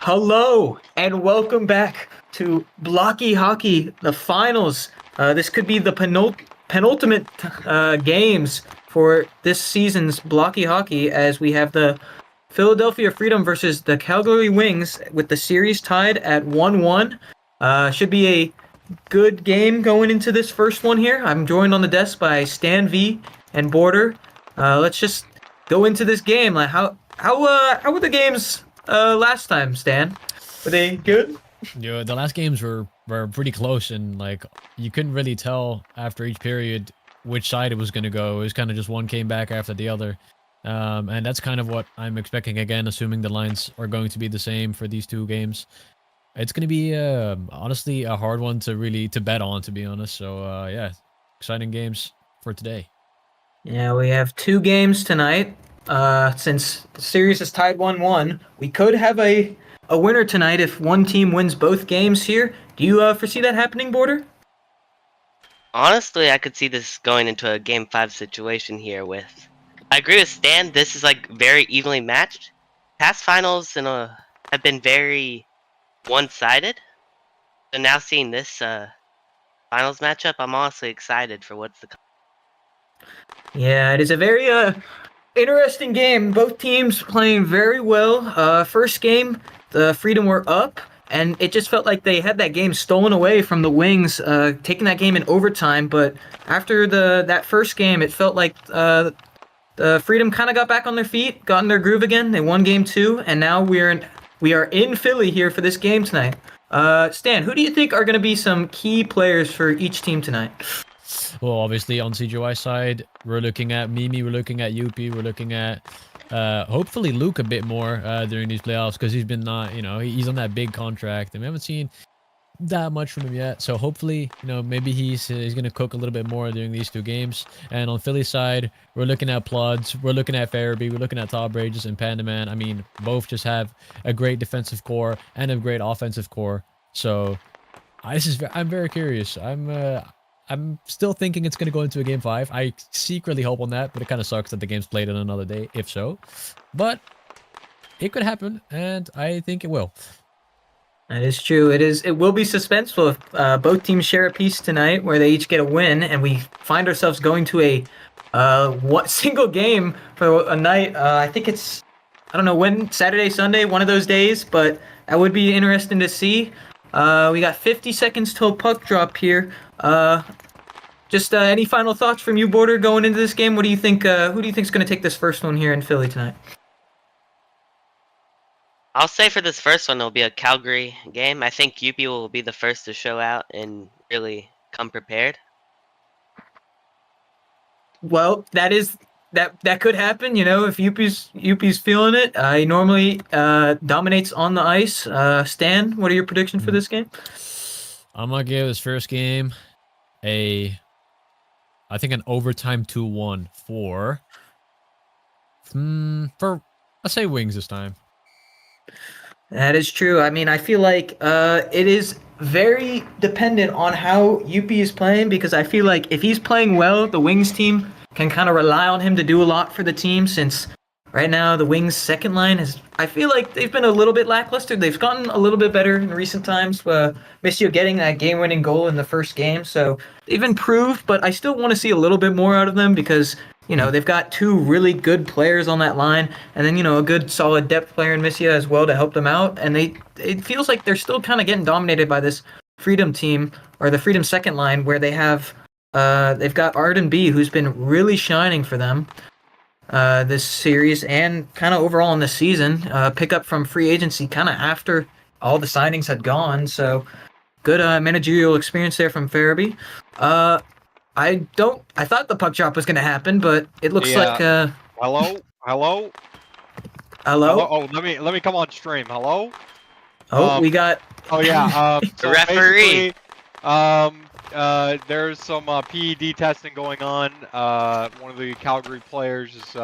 Hello and welcome back to Blockey Hockey, the finals. This could be the penultimate games for this season's Blockey Hockey, as we have the Philadelphia Freedom versus the Calgary Wings with the series tied at 1-1. Should be a good game going into this first one here. I'm joined on the desk by Stan V and Border. Let's just go into this game. Like how were the games last time, Stan? Were they good? Yeah, the last games were pretty close, and like you couldn't really tell after each period which side it was going to go. It was kind of just one came back after the other. And that's kind of what I'm expecting again, assuming the lines are going to be the same for these two games. It's going to be honestly a hard one to bet on, to be honest. So yeah, exciting games for today. Yeah, we have two games tonight. Since the series is tied 1-1, we could have a winner tonight if one team wins both games here. Do you foresee that happening, Border? Honestly, I could see this going into a Game 5 situation here with... I agree with Stan, this is like very evenly matched. Past finals have been very one-sided. So now seeing this finals matchup, I'm honestly excited for what's to come. Yeah, it is a very interesting game. Both teams playing very well. First game, the Freedom were up, and it just felt like they had that game stolen away from the Wings, taking that game in overtime. But after that first game, it felt like the Freedom kind of got back on their feet, got in their groove again. They won game 2, and now we are in Philly here for this game tonight. Stan, who do you think are going to be some key players for each team tonight? Well, obviously on CGY side, we're looking at Mimi, we're looking at Youppi, we're looking at hopefully Luke a bit more during these playoffs, because he's been he's on that big contract and we haven't seen that much from him yet. So hopefully, maybe he's gonna cook a little bit more during these two games. And on Philly side, we're looking at Pluds, we're looking at Farabee, we're looking at Top Rages and Pandaman. I mean, both just have a great defensive core and a great offensive core. So I'm very curious. I'm still thinking it's going to go into a Game 5. I secretly hope on that, but it kind of sucks that the game's played on another day, if so. But it could happen, and I think it will. That is true. It will be suspenseful if both teams share a piece tonight where they each get a win, and we find ourselves going to a single game for a night. I think it's, I don't know when, Saturday, Sunday, one of those days, but that would be interesting to see. We got 50 seconds till puck drop here. Just any final thoughts from you, Border, going into this game? What do you think? Who do you think is going to take this first one here in Philly tonight? I'll say for this first one, it'll be a Calgary game. I think Youppi will be the first to show out and really come prepared. Well, that could happen. If Youppi's feeling it, he normally dominates on the ice. Stan, what are your predictions for this game? I'm gonna give this first game I think an overtime 2-1 for let's say Wings this time. That is true. I mean, I feel like it is very dependent on how Youppi is playing, because I feel like if he's playing well, the Wings team can kind of rely on him to do a lot for the team, since right now the Wings second line I feel like they've been a little bit lackluster. They've gotten a little bit better in recent times. Missio getting that game-winning goal in the first game, so they've improved, but I still want to see a little bit more out of them, because they've got two really good players on that line, and then a good solid depth player in Missio as well to help them out. And it feels like they're still kind of getting dominated by this Freedom team, or the Freedom second line, where they've got Arden B, who's been really shining for them this series and kind of overall in the season. Pick up from free agency kind of after all the signings had gone, so good managerial experience there from Farabee. I thought the puck drop was going to happen, but it looks like Hello? Oh, let me come on stream. Hello? We got Oh yeah, so Referee. There's some PED testing going on. One of the Calgary players is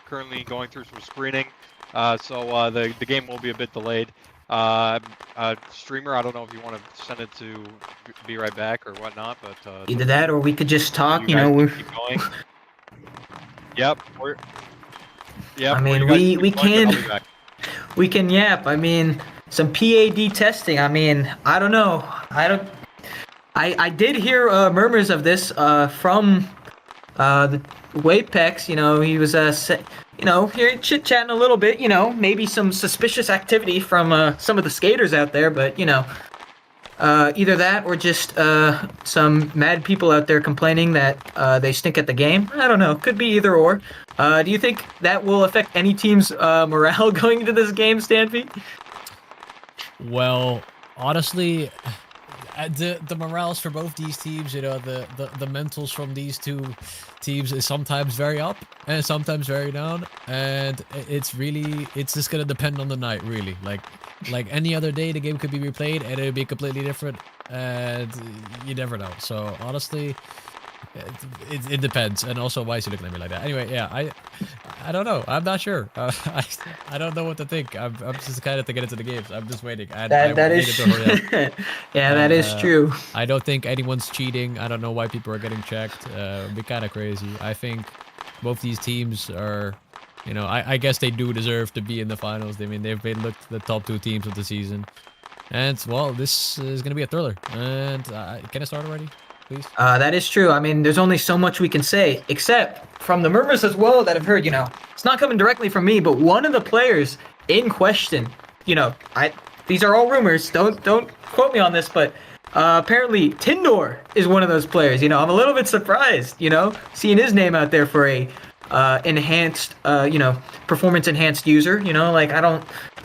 currently going through some screening, so the game will be a bit delayed. Streamer, I don't know if you want to send it to be right back or whatnot, but either that or we could just talk. we're keep going. Yep. I mean, we can yap. I mean, some PAD testing. I mean, I don't know. I did hear murmurs of this from the Wapex. You know, he was here chit-chatting a little bit. You know, maybe some suspicious activity from some of the skaters out there, but you know. Either that or just some mad people out there complaining that they stink at the game. I don't know. Could be either or. Do you think that will affect any team's morale going into this game, Stampy? Well, honestly, the morales for both these teams, you know, the mentals from these two teams is sometimes very up and sometimes very down, and it's just gonna depend on the night, really. Like any other day, the game could be replayed and it'd be completely different, and you never know. So honestly, it depends. And also, why is he looking at me like that? Anyway, yeah, I don't know. I'm not sure. I don't know what to think. I'm just kind of to get into the games. I'm just waiting. That is yeah, that is true. I don't think anyone's cheating. I don't know why people are getting checked. It'd be kind of crazy. I think both these teams are, you know, I guess they do deserve to be in the finals. I mean, they've been looked the top 2 teams of the season. And, well, this is going to be a thriller. And can I start already, please? That is true. I mean, there's only so much we can say, except from the murmurs as well that I've heard, you know. It's not coming directly from me, but one of the players in question, you know, these are all rumors. Don't quote me on this, but apparently Tindor is one of those players. You know, I'm a little bit surprised, you know, seeing his name out there for a enhanced, you know, performance enhanced user. You know, like I don't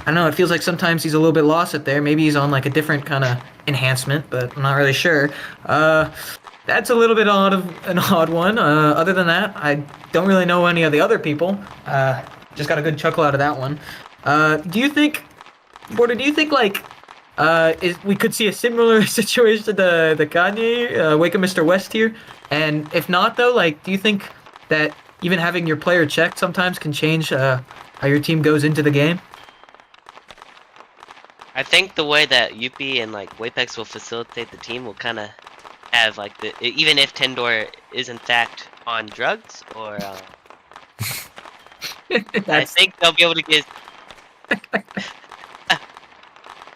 know. It feels like sometimes he's a little bit lost up there. Maybe he's on like a different kind of enhancement, but I'm not really sure. That's a little bit an odd one. Other than that, I don't really know any of the other people. Just got a good chuckle out of that one. Do you think, Border? Do you think like we could see a similar situation to the Kanye Wake Up Mr. West here? And if not, though, like, do you think that even having your player checked sometimes can change how your team goes into the game? I think the way that Youppi and like Wapex will facilitate the team will kind of have like even if Tindor is in fact on drugs or I think they'll be able to get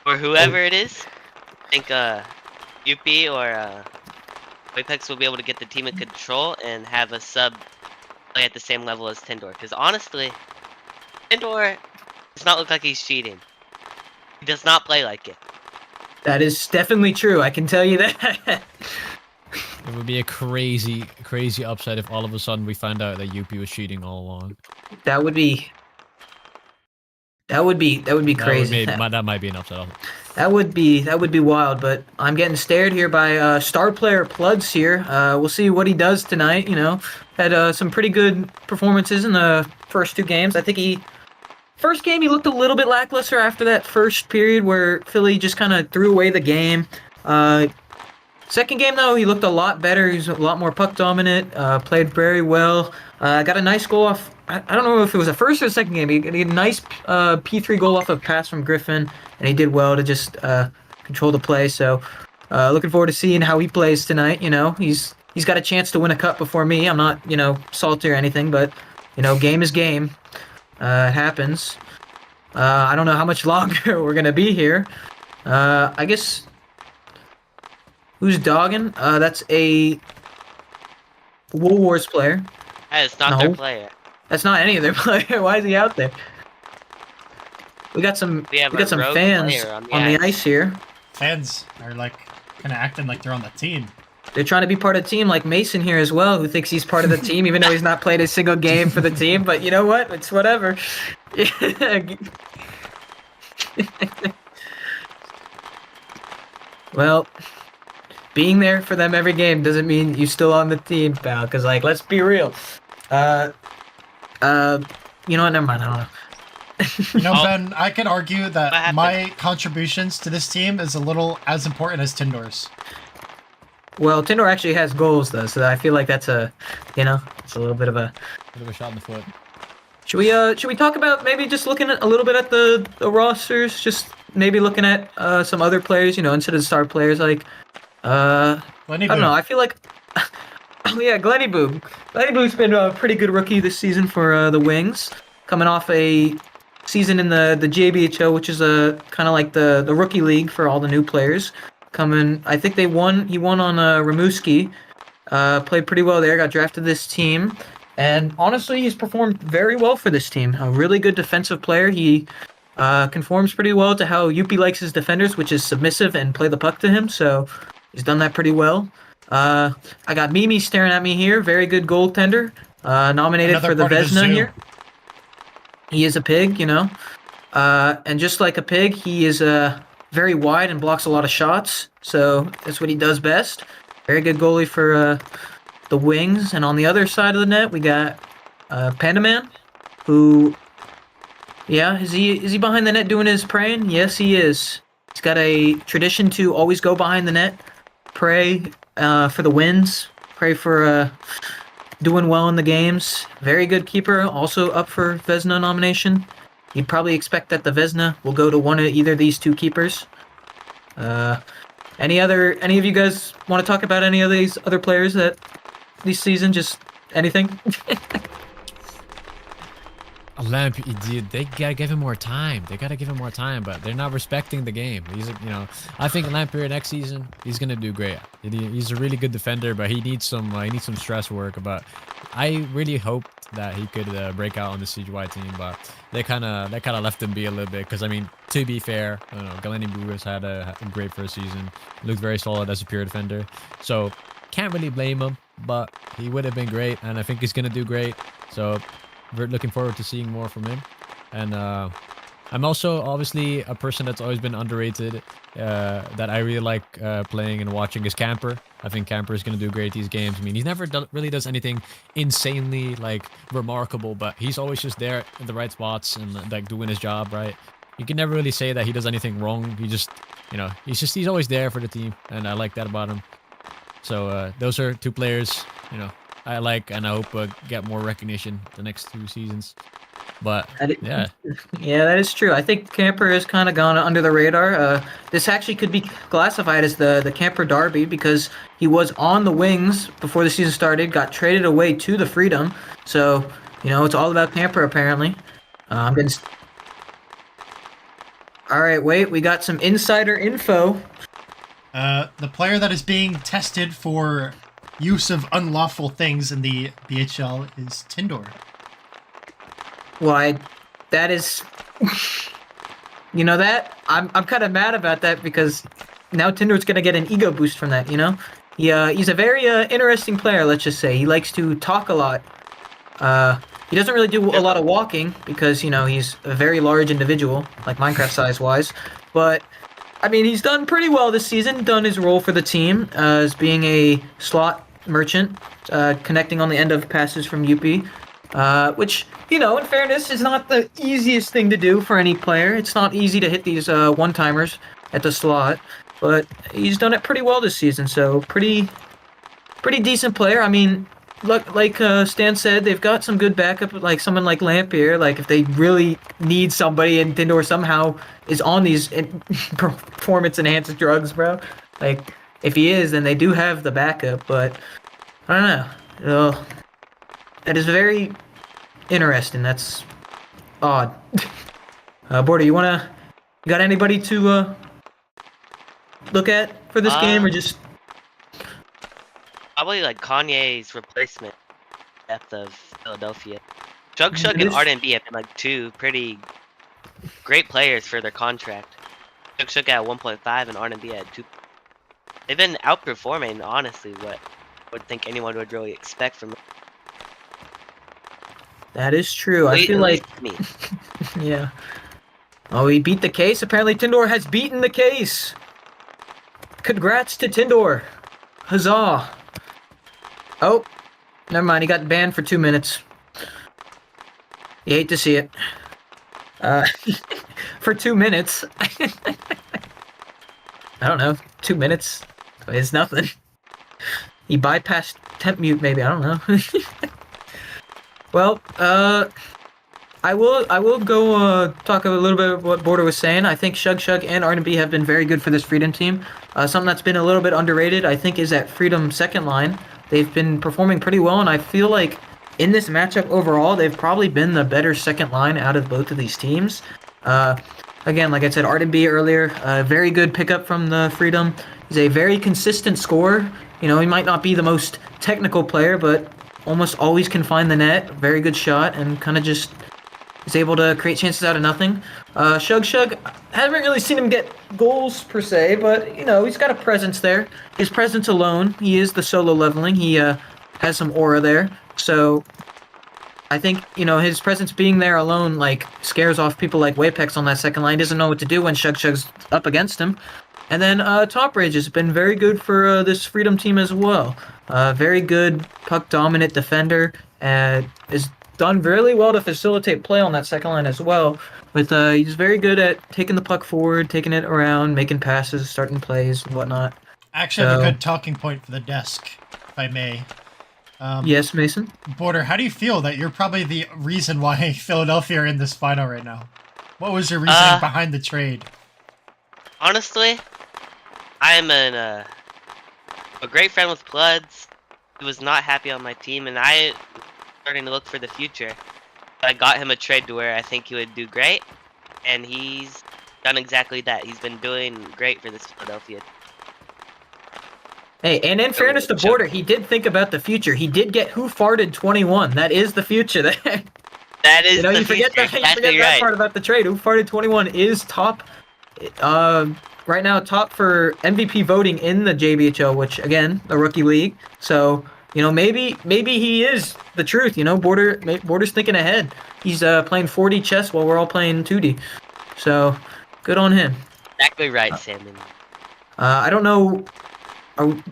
or whoever it is. I think Youppi or Wapex will be able to get the team in control and have a sub play at the same level as Tindor. Because honestly, Tindor does not look like he's cheating. He does not play like it. That is definitely true. I can tell you that. It would be a crazy upset if all of a sudden we find out that Youppi was cheating all along. That would be crazy. That might be an upset. That would be wild, but I'm getting stared here by star player Pluds here. We'll see what he does tonight. You know, had some pretty good performances in the first 2 games. I think first game he looked a little bit lackluster after that first period where Philly just kind of threw away the game. Second game though, he looked a lot better. He was a lot more puck dominant. Played very well. Got a nice goal off. I don't know if it was the first or the second game. He got a nice P3 goal off a pass from Griffin, and he did well to just control the play. So looking forward to seeing how he plays tonight. You know, he's got a chance to win a cup before me. I'm not, you know, salty or anything, but you know, game is game. It happens. I don't know how much longer we're gonna be here. I guess. Who's dogging? That's a Wool Wars player. That is not their player. That's not any of their player. Why is he out there? We got some fans on the ice here. Fans are like kind of acting like they're on the team. They're trying to be part of the team, like Mason here as well, who thinks he's part of the team, even though he's not played a single game for the team. But you know what? It's whatever. Well, being there for them every game doesn't mean you're still on the team, pal. Because, like, let's be real. You know what? Never mind. I don't know. You know, Ben, I can argue that my contributions to this team is a little as important as Tindor's. Well, Tindor actually has goals, though, so I feel like that's it's a little bit of a shot in the foot. Should we talk about maybe just looking at a little bit at the rosters, just maybe looking at some other players, you know, instead of star players, like I don't know. I feel like oh yeah, Glenny Boo. Glenny Boo's been a pretty good rookie this season for the Wings, coming off a season in the JBHL, which is a kind of like the rookie league for all the new players. Coming, I think he won on Rimouski. Played pretty well there. Got drafted to this team, and honestly, he's performed very well for this team. A really good defensive player. He conforms pretty well to how Youppi likes his defenders, which is submissive and play the puck to him. So he's done that pretty well. I got Mimi staring at me here. Very good goaltender. Nominated Another for the part of the Vezina zoo. here. He is a pig, you know. And just like a pig, he is very wide and blocks a lot of shots. So that's what he does best. Very good goalie for the Wings. And on the other side of the net, we got Panda Man, who, yeah, is he behind the net doing his praying? Yes, he is. He's got a tradition to always go behind the net, pray for the wins, pray for doing well in the games. Very good keeper, also up for Vezina nomination. You'd probably expect that the Vezina will go to one of either of these two keepers. Any of you guys want to talk about any of these other players that this season? Just anything? Lamp, dude, they gotta give him more time. But they're not respecting the game. I think Lampier next season he's gonna do great. He's a really good defender, but he needs some stress work. But I really hoped that he could break out on the CGY team, but they kind of left him be a little bit. Because I mean, to be fair, I don't know, Galeni Boo has had a great first season. Looked very solid as a pure defender, so can't really blame him. But he would have been great, and I think he's gonna do great. So we're looking forward to seeing more from him. And I'm also obviously a person that's always been underrated, that I really like playing and watching is Camper. I think Camper is going to do great these games. I mean, he's never really does anything insanely like remarkable, but he's always just there in the right spots and like doing his job right. You can never really say that he does anything wrong. He just, he's always there for the team, and I like that about him. So those are two players, I like, and I hope get more recognition the next 2 seasons. But yeah, that is true. I think Camper has kind of gone under the radar. This actually could be classified as the Camper Derby because he was on the Wings before the season started, got traded away to the Freedom. So it's all about Camper apparently. All right, wait, we got some insider info. The player that is being tested for use of unlawful things in the BHL is Tindor. Why, that is, that I'm kind of mad about that because now Tindor's gonna get an ego boost from that. He's a very interesting player. Let's just say he likes to talk a lot. He doesn't really do a lot of walking because he's a very large individual, like Minecraft size wise. But I mean, he's done pretty well this season. Done his role for the team as being a slot merchant, connecting on the end of passes from Youppi, which, in fairness, is not the easiest thing to do for any player. It's not easy to hit these one-timers at the slot, but he's done it pretty well this season, so pretty decent player. I mean, like Stan said, they've got some good backup, like someone like Lampier. Like, if they really need somebody and Tindor somehow is on these performance-enhancing drugs, bro, like, if he is, then they do have the backup, but I don't know. That is very interesting. That's odd. Border, you got anybody to look at for this game, or just probably like Kanye's replacement depth of Philadelphia? Shug and Arden B have been like 2 pretty great players for their contract. Shug at 1.5 and Arden B at 2. They've been outperforming, honestly, what I would think anyone would really expect from them. That is true. I feel like me. Yeah. Oh, he beat the case. Apparently Tindor has beaten the case. Congrats to Tindor. Huzzah. Oh, never mind. He got banned for 2 minutes. You hate to see it. For 2 minutes. I don't know. 2 minutes. It's nothing. He bypassed temp mute, maybe. I don't know. Well, I will go talk a little bit about what Border was saying. I think Shug and R&B have been very good for this Freedom team. Something that's been a little bit underrated, I think, is that Freedom second line. They've been performing pretty well, and I feel like in this matchup overall, they've probably been the better second line out of both of these teams. Again, like I said, Arden B earlier, very good pickup from the Freedom. He's a very consistent scorer. You know, he might not be the most technical player, but almost always can find the net. Very good shot, and kind of just is able to create chances out of nothing. Shug, haven't really seen him get goals per se, but, you know, he's got a presence there. His presence alone, he is the solo leveling. He has some aura there. So I think, you know, his presence being there alone, like, scares off people like Wapex on that second line. He doesn't know what to do when Shug's up against him. And then Top Rage has been very good for this Freedom team as well. Very good puck-dominant defender, and is done really well to facilitate play on that second line as well. With he's very good at taking the puck forward, taking it around, making passes, starting plays, and whatnot. I actually have a good talking point for the desk, if I may. Yes, Mason? Border, how do you feel that you're probably the reason why Philadelphia are in this final right now? What was your reasoning behind the trade? Honestly, I'm a great friend with Bloods. He was not happy on my team, and I starting to look for the future. I got him a trade to where I think he would do great, and he's done exactly that. He's been doing great for this Philadelphia. Hey, and in fairness to Border, he did think about the future. He did get Who Farted 21. That is the future there. That is, you know, the you forget future. that. You forget that Right. part about the trade. Who Farted 21 is top. Right now, top for MVP voting in the JBHL, which again, the rookie league. So, you know, maybe he is the truth. You know, Border's thinking ahead. He's playing 4D chess while we're all playing 2D. So, good on him. Exactly right, Salmon. I don't know.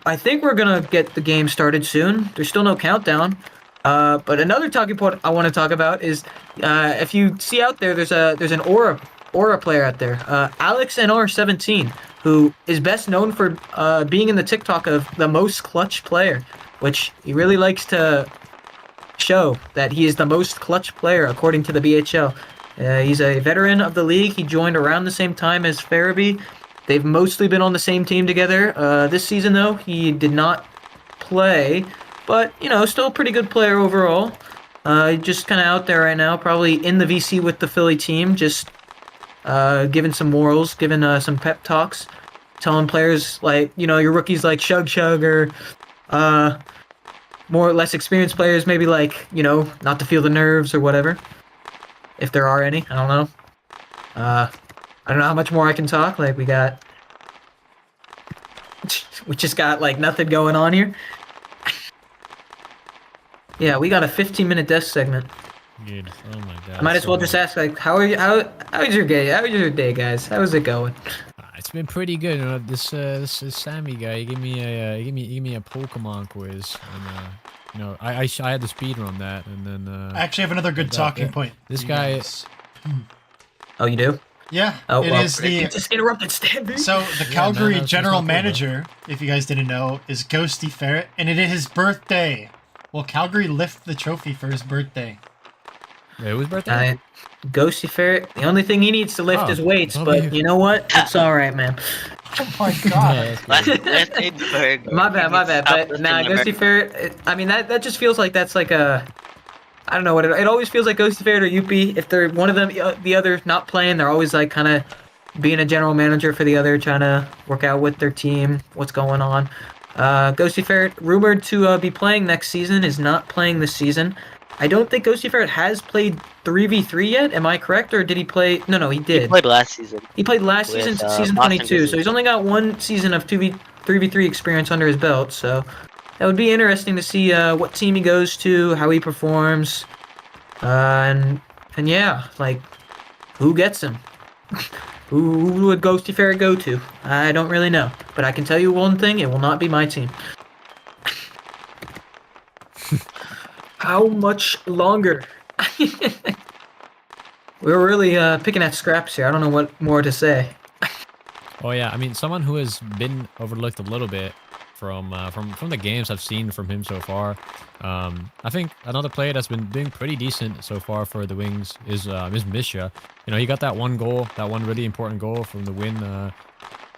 I think we're gonna get the game started soon. There's still no countdown. But another talking point I want to talk about is if you see out there, there's an Aura player out there, Alex NR17, who is best known for being in the TikTok of the most clutch player, which he really likes to show that he is the most clutch player according to the BHL. He's a veteran of the league. He joined around the same time as Farabee. They've mostly been on the same team together. This season, though, he did not play, but, you know, still a pretty good player overall. Just kind of out there right now, probably in the VC with the Philly team, just giving some morals, giving some pep talks, telling players, like, you know, your rookies like Shug or more or less experienced players, maybe like, you know, not to feel the nerves or whatever, if there are any. I don't know. I don't know how much more I can talk. Like, we just got like nothing going on here. Yeah, we got a 15-minute desk segment. Dude, oh my god. I might as well just ask, like, how are you? How was your day? How was your day, guys? How is it going? It's been pretty good. You know, this Sammy guy, he gave me a Pokemon quiz, and you know, I had to speed run that, and then I actually have another good talking point. This for you guy. guys. Oh, you do? Yeah, Oh, it well, is you the. just interrupted Stanley. So the Calgary that's general not cool, manager, if you guys didn't know, is Ghosty Ferret, and it is his birthday. Will Calgary lift the trophy for his birthday? Wait, whose birthday? Ghosty Ferret. The only thing he needs to lift is weights, but you know what? It's all right, man. Oh my god! My bad. But nah, Ghosty Ferret. I mean, that just feels like that's like a. I don't know what it always feels like. Ghosty Ferret or Youppi. If they're one of them, the other not playing, they're always like kind of being a general manager for the other, trying to work out with their team what's going on. Ghosty Ferret, rumored to be playing next season, is not playing this season. I don't think Ghosty Ferret has played 3v3 yet. Am I correct, or did he play? No, he did. He played last season. He played last season, season 22. So he's only got one season of 3v3 experience under his belt. So that would be interesting to see what team he goes to, how he performs, and yeah, like who gets him. Who would Ghosty Ferret go to? I don't really know, but I can tell you one thing: it will not be my team. How much longer? We're really picking at scraps here. I don't know what more to say. Oh yeah, I mean, someone who has been overlooked a little bit from the games I've seen from him so far. I think another player that's been doing pretty decent so far for the Wings is Misha. You know, he got that one goal, that one really important goal from the win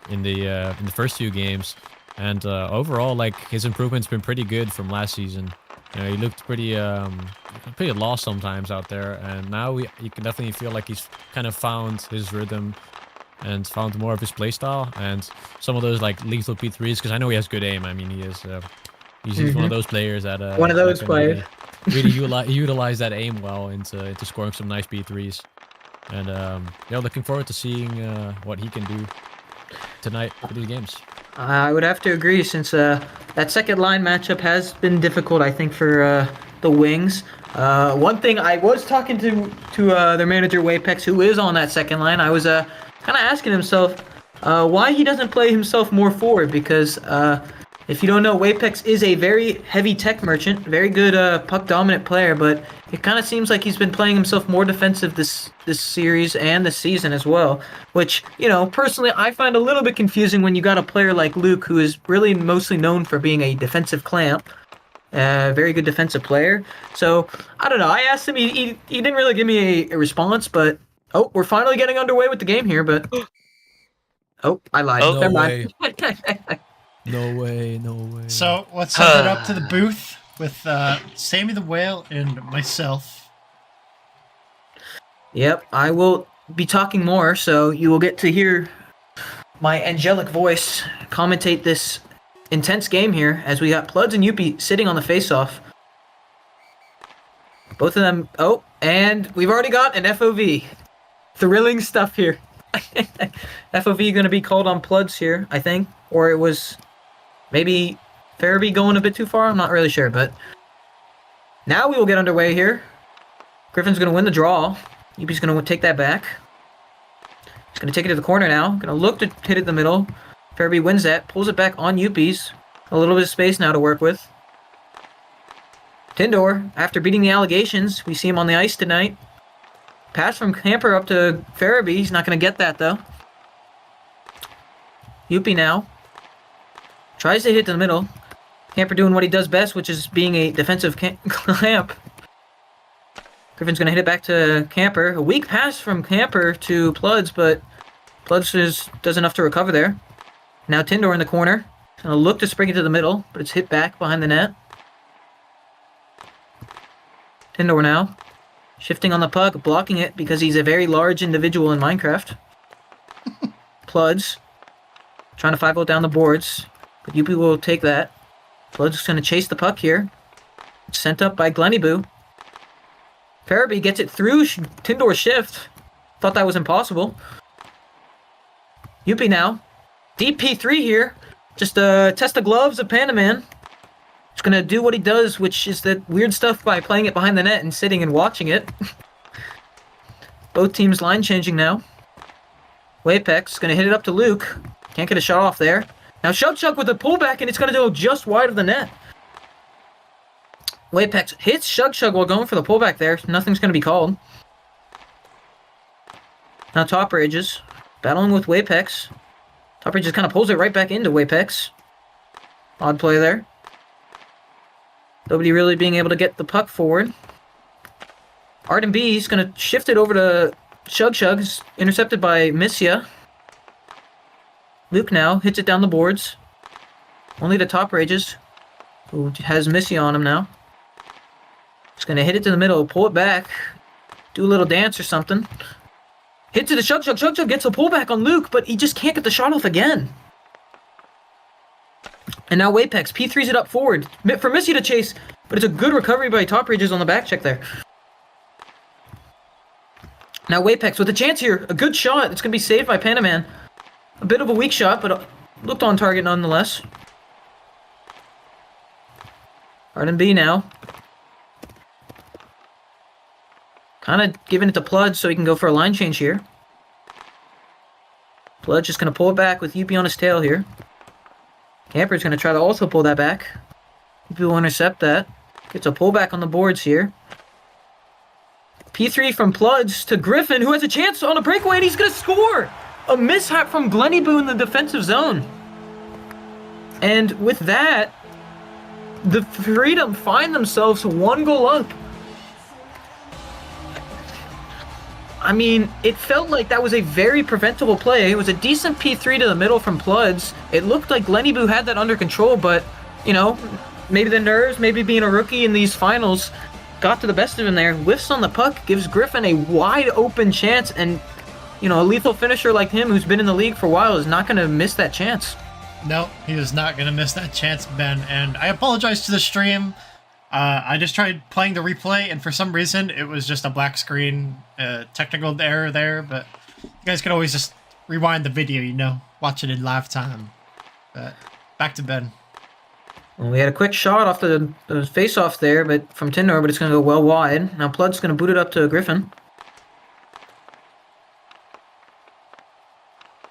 in the first two games, and overall, like, his improvement's been pretty good from last season. You know, he looked pretty lost sometimes out there, and now you can definitely feel like he's kind of found his rhythm and found more of his play style and some of those like lethal P3s, because I know he has good aim. I mean, he is he's one of those players that One of those that can players. really utilize that aim well into scoring some nice P3s. And yeah, looking forward to seeing what he can do tonight for these games. I would have to agree, since that second line matchup has been difficult, I think, for the Wings. One thing, I was talking to their manager Wapex, who is on that second line. I was kind of asking himself why he doesn't play himself more forward, because if you don't know, Wapex is a very heavy tech merchant, very good puck dominant player, but it kind of seems like he's been playing himself more defensive this series and this season as well, which, you know, personally I find a little bit confusing when you got a player like Luke, who is really mostly known for being a defensive clamp, very good defensive player. So I don't know. I asked him, he didn't really give me a response, but oh, we're finally getting underway with the game here, but oh, I lied. Oh, Never no mind. No way, no way. So let's head up to the booth with Sammy the Whale and myself. Yep, I will be talking more, so you will get to hear my angelic voice commentate this intense game here, as we got Pluds and Youppi sitting on the face-off. Both of them, oh, and we've already got an FOV. Thrilling stuff here. FOV going to be called on Pluds here, I think, or it was maybe Farabee going a bit too far, I'm not really sure, but now we will get underway here. Griffin's going to win the draw. Youppi's going to take that back. He's going to take it to the corner now. Going to look to hit it in the middle. Farabee wins that, pulls it back on Youppi's. A little bit of space now to work with. Tindor, after beating the allegations, we see him on the ice tonight. Pass from Camper up to Farabee. He's not going to get that, though. Youppi now. Tries to hit to the middle. Camper doing what he does best, which is being a defensive clamp. Griffin's going to hit it back to Camper. A weak pass from Camper to Pluds, but Pluds does enough to recover there. Now Tindor in the corner. Going to look to spring it to the middle, but it's hit back behind the net. Tindor now. Shifting on the puck, blocking it because he's a very large individual in Minecraft. Pluds. Trying to 5-0 down the boards, but Youppi will take that. Pluds is going to chase the puck here. It's sent up by Glennyboo. Farabee gets it through Tindor's shift. Thought that was impossible. Youppi now. Deep P3 here. Just test the gloves of Panda Man. Just going to do what he does, which is that weird stuff by playing it behind the net and sitting and watching it. Both teams line changing now. Wapex going to hit it up to Luke. Can't get a shot off there. Now Shug with a pullback, and it's going to go just wide of the net. Wapex hits Shug while going for the pullback there. Nothing's going to be called. Now Top Rages battling with Wapex. Top Rages kind of pulls it right back into Wapex. Odd play there. Nobody really being able to get the puck forward. Arden B is going to shift it over to Shug. Intercepted by Missia. Luke now hits it down the boards. Only to Top Rages, who has Missy on him now. He's going to hit it to the middle, pull it back, do a little dance or something. Hit to the Shug. Shug gets a pullback on Luke, but he just can't get the shot off again. And now Wapex P3's it up forward for Missy to chase, but it's a good recovery by Top Rages on the back check there. Now Wapex with a chance here, a good shot. It's going to be saved by Panaman. A bit of a weak shot, but looked on target nonetheless. Arden B now. Kind of giving it to Pludge so he can go for a line change here. Pludge just going to pull it back with Youppi on his tail here. Camper's going to try to also pull that back. Youppi will intercept that. Gets a pullback on the boards here. P3 from Pludge to Griffin, who has a chance on a breakaway, and he's going to score! A mishap from Glennyboo in the defensive zone. And with that, the Freedom find themselves one goal up. I mean, it felt like that was a very preventable play. It was a decent P3 to the middle from Pluds. It looked like Glennyboo had that under control, but, you know, maybe the nerves, maybe being a rookie in these finals got to the best of him there. Whiffs on the puck, gives Griffin a wide open chance, and you know, a lethal finisher like him who's been in the league for a while is not going to miss that chance. No, he is not going to miss that chance, Ben. And I apologize to the stream. I just tried playing the replay, and for some reason, it was just a black screen, technical error there. But you guys can always just rewind the video, you know, watch it in live time. But back to Ben. Well, we had a quick shot off the face-off there, but from Tindor, but it's going to go well wide. Now Plud's going to boot it up to Griffin.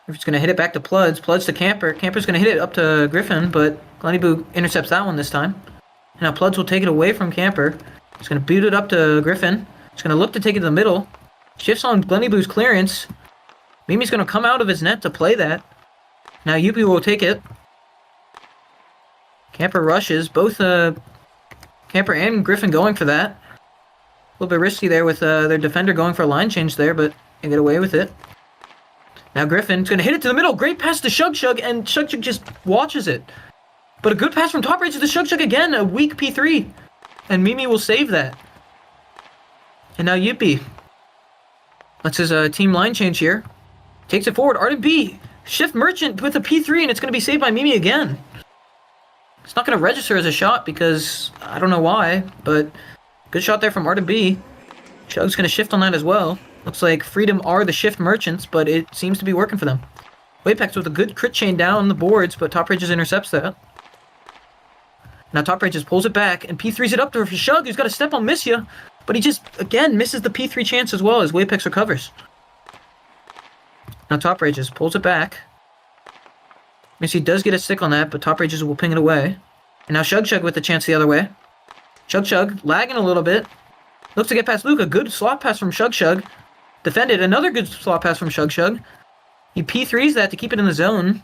Griffin's going to hit it back to Pluds. Pluds to Camper. Camper's going to hit it up to Griffin, but Glenny intercepts that one this time. Now Pluds will take it away from Camper. He's going to boot it up to Griffin. He's going to look to take it to the middle. Shifts on Glenny Boo's clearance. Mimi's going to come out of his net to play that. Now Youppi will take it. Camper rushes. Both Camper and Griffin going for that. A little bit risky there with their defender going for a line change there, but they get away with it. Now Griffin's going to hit it to the middle. Great pass to Shug, and Shug just watches it. But a good pass from top range to Shug again. A weak P3. And Mimi will save that. And now Youppi. That's his team line change here. Takes it forward. Arden B. Shift Merchant with a P3, and it's going to be saved by Mimi again. It's not going to register as a shot because I don't know why, but good shot there from Arden B. Shug's going to shift on that as well. Looks like Freedom are the shift merchants, but it seems to be working for them. Wapex with a good crit chain down the boards, but Top Rages intercepts that. Now Top Rages pulls it back, and P3's it up there for Shug, who's got a step on Missia, but he just, again, misses the P3 chance as well as Wapex recovers. Now Top Rages pulls it back. Missy does get a stick on that, but Top Rages will ping it away. And now Shug with the chance the other way. Shug lagging a little bit. Looks to get past Luca. Good slot pass from Shug. Defended. Another good slot pass from Shug. He P3s that to keep it in the zone.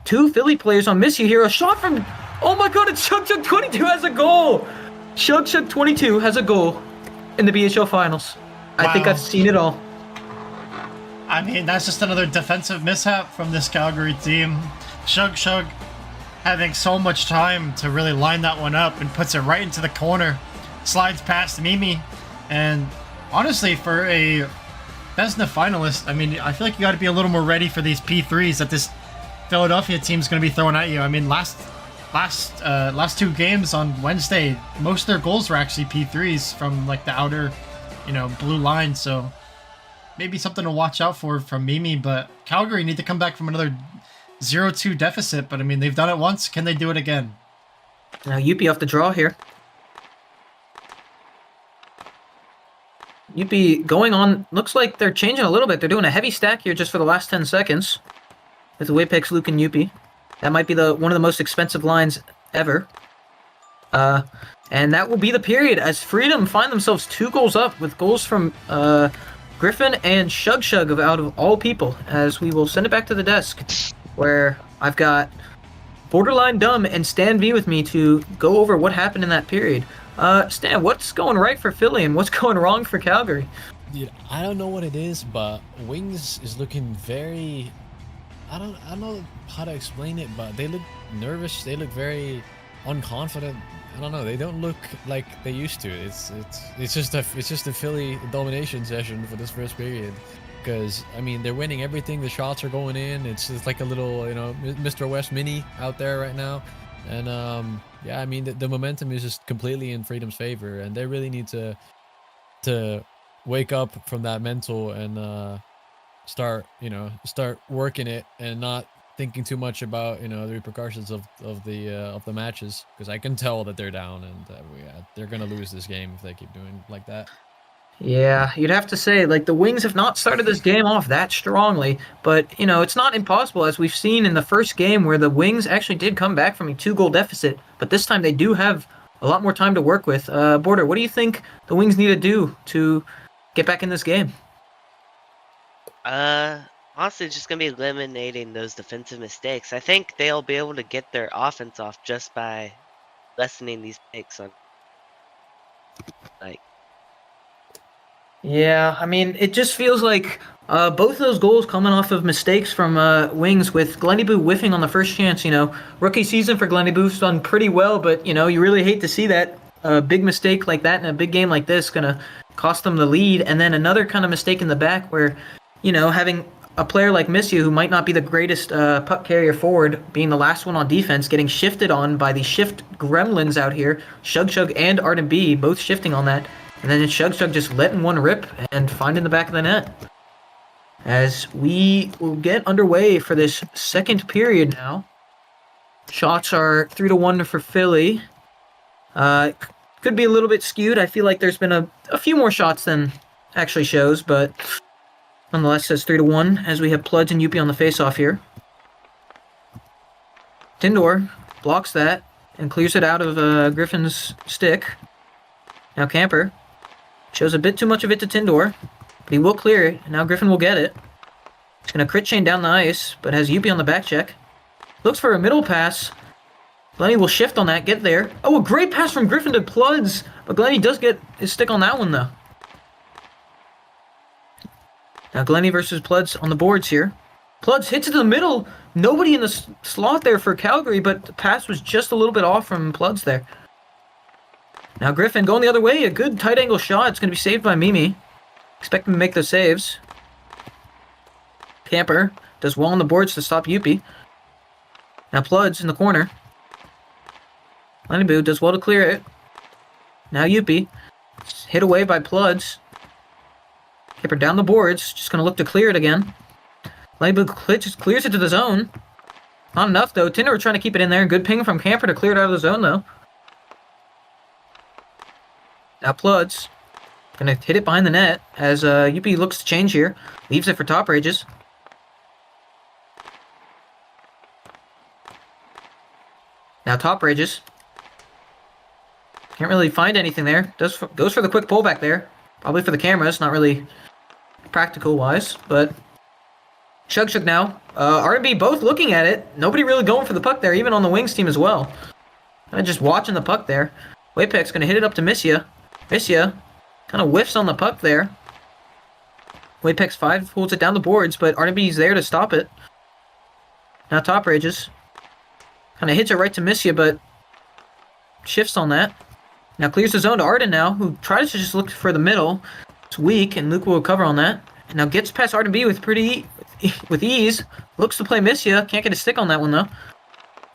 Two Philly players on Missy here. A shot from... Oh my god, it's Shug 22 has a goal! Shug 22 has a goal in the BHL Finals. Wow. I think I've seen it all. I mean, that's just another defensive mishap from this Calgary team. Shug having so much time to really line that one up and puts it right into the corner. Slides past Mimi. And honestly, for a Vesna finalist, I mean, I feel like you got to be a little more ready for these P3s that this Philadelphia team's going to be throwing at you. I mean, last two games on Wednesday, most of their goals were actually P3s from like the outer, blue line. So maybe something to watch out for from Mimi, but Calgary need to come back from another 0-2 deficit. But I mean, they've done it once. Can they do it again? Now Youppi off the draw here. Youppi going on. Looks like they're changing a little bit. They're doing a heavy stack here just for the last 10 seconds with Wapex, Luke, and Youppi. That might be one of the most expensive lines ever. And that will be the period as Freedom find themselves 2 goals up with goals from Griffin and Shug out of all people, as we will send it back to the desk where I've got Borderline Dumb and Stan V with me to go over what happened in that period. Stan, what's going right for Philly and what's going wrong for Calgary? Dude, I don't know what it is, but Wings is looking very... I don't know how to explain it, but they look nervous. They look very unconfident. I don't know. They don't look like they used to. It's just a Philly domination session for this first period. Because I mean, they're winning everything. The shots are going in. It's like a little, Mr. West mini out there right now. And yeah, I mean, the momentum is just completely in Freedom's favor, and they really need to wake up from that mental and start working it and not thinking too much about the repercussions of the matches, because I can tell that they're down and they're gonna lose this game if they keep doing like that. Yeah, you'd have to say, like, the Wings have not started this game off that strongly, but, it's not impossible, as we've seen in the first game where the Wings actually did come back from a 2-goal deficit, but this time they do have a lot more time to work with. Border, what do you think the Wings need to do to get back in this game? Honestly, it's just gonna be eliminating those defensive mistakes. I think they'll be able to get their offense off just by lessening these picks on, like, Yeah, I mean, it just feels like both of those goals coming off of mistakes from wings, with Glenny Boo whiffing on the first chance. Rookie season for Glenny Boo's done pretty well, but you really hate to see that big mistake like that in a big game like this gonna cost them the lead. And then another kind of mistake in the back where, having a player like Missia, who might not be the greatest puck carrier forward, being the last one on defense, getting shifted on by the shift gremlins out here, Shug Shug and Arden B, both shifting on that. And then Shug Shug just letting one rip and finding the back of the net. As we will get underway for this second period now. Shots are 3-1 for Philly. Could be a little bit skewed. I feel like there's been a few more shots than actually shows, but nonetheless says 3-1 as we have Pluds and Youppi on the face-off here. Tindor blocks that and clears it out of Griffin's stick. Now Camper shows a bit too much of it to Tindor, but he will clear it, and now Griffin will get it. He's going to crit chain down the ice, but has Youppi on the back check. Looks for a middle pass. Glenny will shift on that, get there. Oh, a great pass from Griffin to Pluds, but Glenny does get his stick on that one, though. Now Glenny versus Pluds on the boards here. Pluds hits it to the middle. Nobody in the slot there for Calgary, but the pass was just a little bit off from Pluds there. Now Griffin going the other way, a good tight angle shot. It's going to be saved by Mimi. Expect him to make those saves. Camper does well on the boards to stop Youppi. Now Pluds in the corner. Lenny Boo does well to clear it. Now Youppi. Hit away by Pluds. Camper down the boards. Just going to look to clear it again. Lenny Boo clears it to the zone. Not enough though. Tinder trying to keep it in there. Good ping from Camper to clear it out of the zone though. Now Pluds gonna hit it behind the net as Youppi looks to change here. Leaves it for Top Rages. Now Top Rages. Can't really find anything there. Goes for the quick pullback there. Probably for the cameras, not really practical wise, but Shug Shug now. R&B both looking at it. Nobody really going for the puck there, even on the Wings team as well. Just watching the puck there. Waypek's gonna hit it up to Missia. Missia kind of whiffs on the puck there. Waypex 5 holds it down the boards, but RB's there to stop it. Now Top Rages. Kind of hits it right to Missia, but shifts on that. Now clears the zone to Arden now, who tries to just look for the middle. It's weak, and Luke will recover on that. And now gets past Arden B with ease. Looks to play Missia. Can't get a stick on that one, though.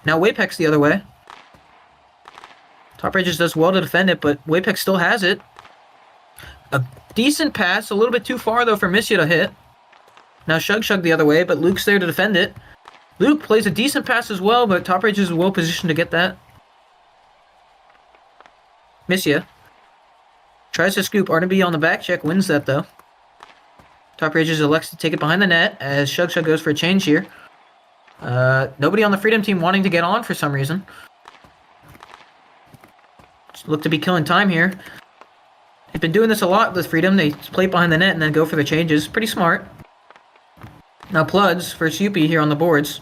Now Waypex the other way. Top Rages does well to defend it, but Waypex still has it. A decent pass, a little bit too far though for Missia to hit. Now Shug Shug the other way, but Luke's there to defend it. Luke plays a decent pass as well, but Top Rages is well positioned to get that. Missia tries to scoop. R&B on the back check, wins that though. Top Rages elects to take it behind the net as Shug Shug goes for a change here. Nobody on the Freedom team wanting to get on for some reason. Just look to be killing time here. They've been doing this a lot with Freedom. They play behind the net and then go for the changes. Pretty smart. Now Pluds versus Youppi here on the boards.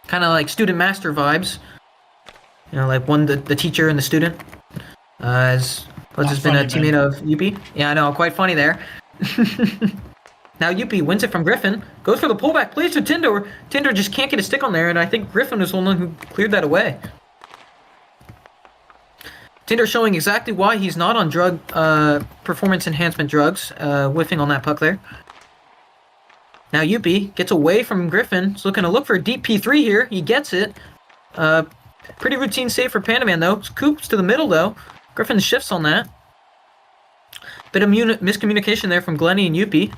Kind of like student master vibes. Like the teacher and the student. As Pluds has been a teammate of Youppi. Yeah, I know. Quite funny there. Now Youppi wins it from Griffin. Goes for the pullback. Plays to Tinder. Tinder just can't get a stick on there, and I think Griffin was the one who cleared that away. Tinder showing exactly why he's not on performance enhancement drugs, whiffing on that puck there. Now Youppi gets away from Griffin. He's looking to look for a deep P3 here. He gets it. Pretty routine save for Panda Man though. Scoops to the middle though. Griffin shifts on that. Bit of miscommunication there from Glenny and Youppi,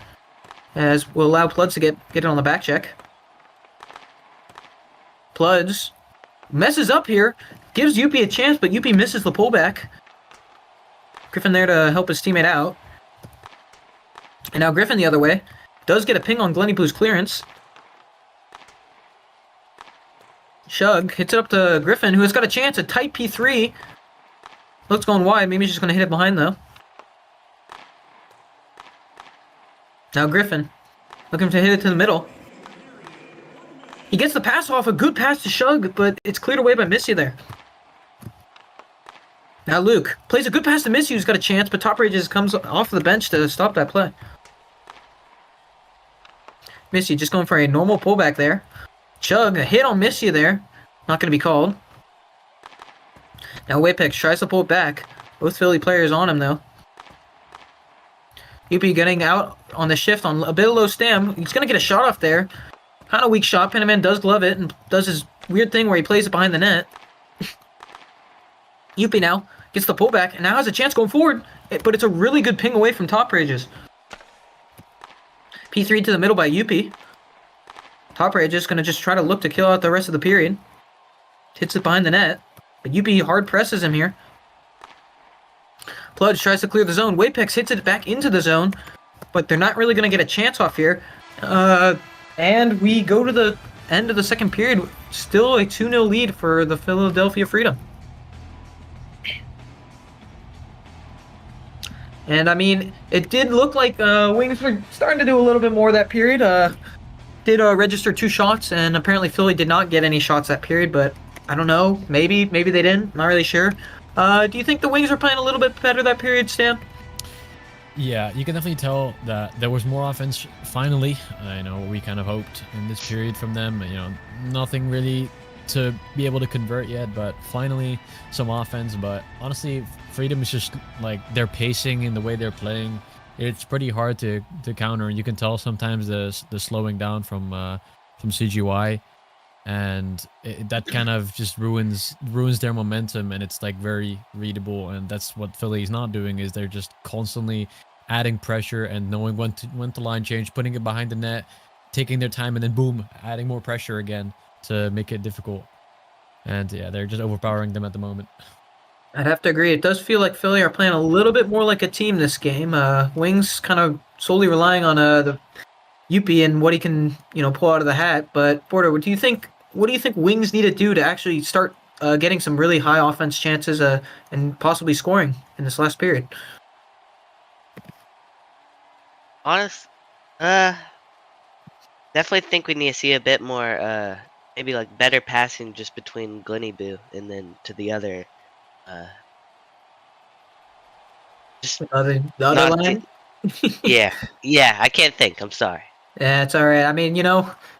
as will allow Pluds to get it on the back check. Pluds messes up here. Gives Youppi a chance, but Youppi misses the pullback. Griffin there to help his teammate out. And now Griffin the other way. Does get a ping on Glenny Blue's clearance. Shug hits it up to Griffin, who has got a chance. A tight P3. Looks going wide. Maybe he's just going to hit it behind, though. Now Griffin looking to hit it to the middle. He gets the pass off. A good pass to Shug, but it's cleared away by Missia there. Now Luke plays a good pass to Missy, who's got a chance, but Top Rages comes off the bench to stop that play. Missy just going for a normal pullback there. Chug, a hit on Missy there. Not going to be called. Now Wapex tries to pull it back. Both Philly players on him, though. Youppi getting out on the shift on a bit of low stam. He's going to get a shot off there. Kind of weak shot. Panaman does glove it and does his weird thing where he plays it behind the net. Youppi now gets the pullback and now has a chance going forward. But it's a really good ping away from Top Rages. P3 to the middle by Youppi. Top Rages going to just try to look to kill out the rest of the period. Hits it behind the net. But Youppi hard presses him here. Pludge tries to clear the zone. Wapex hits it back into the zone. But they're not really going to get a chance off here. And we go to the end of the second period. Still a 2-0 lead for the Philadelphia Freedom. And I mean, it did look like Wings were starting to do a little bit more that period. Did register 2 shots, and apparently Philly did not get any shots that period, but I don't know. Maybe they didn't. Not really sure. Do you think the Wings were playing a little bit better that period, Stan? Yeah, you can definitely tell that there was more offense finally. I know we kind of hoped in this period from them. You know, nothing really to be able to convert yet, but finally some offense. But honestly, Freedom is just like their pacing and the way they're playing. It's pretty hard to counter. You can tell sometimes the slowing down from CGY, and that kind of just ruins their momentum, and it's like very readable. And that's what Philly is not doing, is they're just constantly adding pressure and knowing when to line change, putting it behind the net, taking their time, and then boom, adding more pressure again to make it difficult. And yeah, they're just overpowering them at the moment. I'd have to agree. It does feel like Philly are playing a little bit more like a team this game. Wings kind of solely relying on the Youppi and what he can, pull out of the hat. But Border, what do you think Wings need to do to actually start getting some really high offense chances and possibly scoring in this last period? Definitely think we need to see a bit more, maybe like better passing just between Glenny Boo and then to the other. The other line? yeah, I can't think. I'm sorry. Yeah, it's all right. I mean,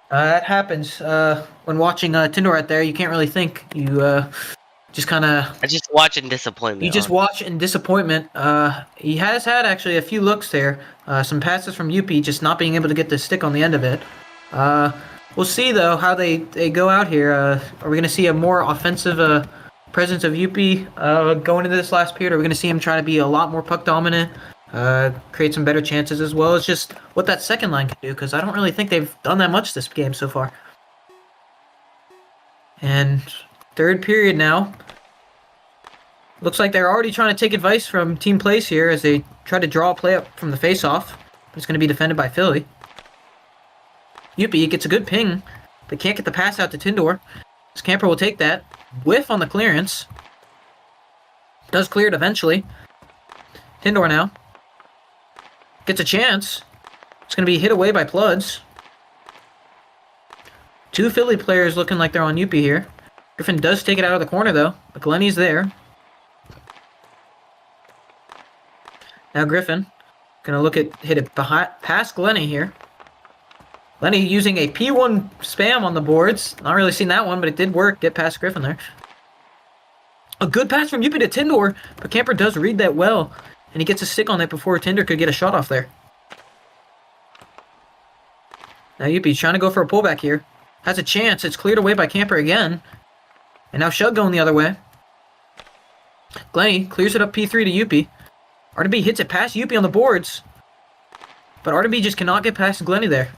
that happens. When watching Tindor out there, you can't really think. You just kind of... I just watch in disappointment. You just watch in disappointment. He has had actually a few looks there. Some passes from Youppi, just not being able to get the stick on the end of it. We'll see, though, how they go out here. Are we going to see a more offensive presence of Youppi going into this last period? Are we going to see him try to be a lot more puck dominant, create some better chances, as well as just what that second line can do? Because I don't really think they've done that much this game so far. And third period now. Looks like they're already trying to take advice from team plays here as they try to draw a play up from the face-off. It's going to be defended by Philly. Youppi gets a good ping, but can't get the pass out to Tindor. Scamper will take that. Whiff on the clearance. Does clear it eventually. Tindor now. Gets a chance. It's going to be hit away by Pludz. 2 Philly players looking like they're on Youppi here. Griffin does take it out of the corner, though. But Glenny's there. Now Griffin. Going to hit it past Glenny here. Glenny using a P1 spam on the boards. Not really seen that one, but it did work. Get past Griffin there. A good pass from Youppi to Tindor, but Camper does read that well, and he gets a stick on it before Tindor could get a shot off there. Now Youppi's trying to go for a pullback here. Has a chance. It's cleared away by Camper again. And now Shug going the other way. Glenny clears it up P3 to Youppi. RB hits it past Youppi on the boards, but RB just cannot get past Glenny there.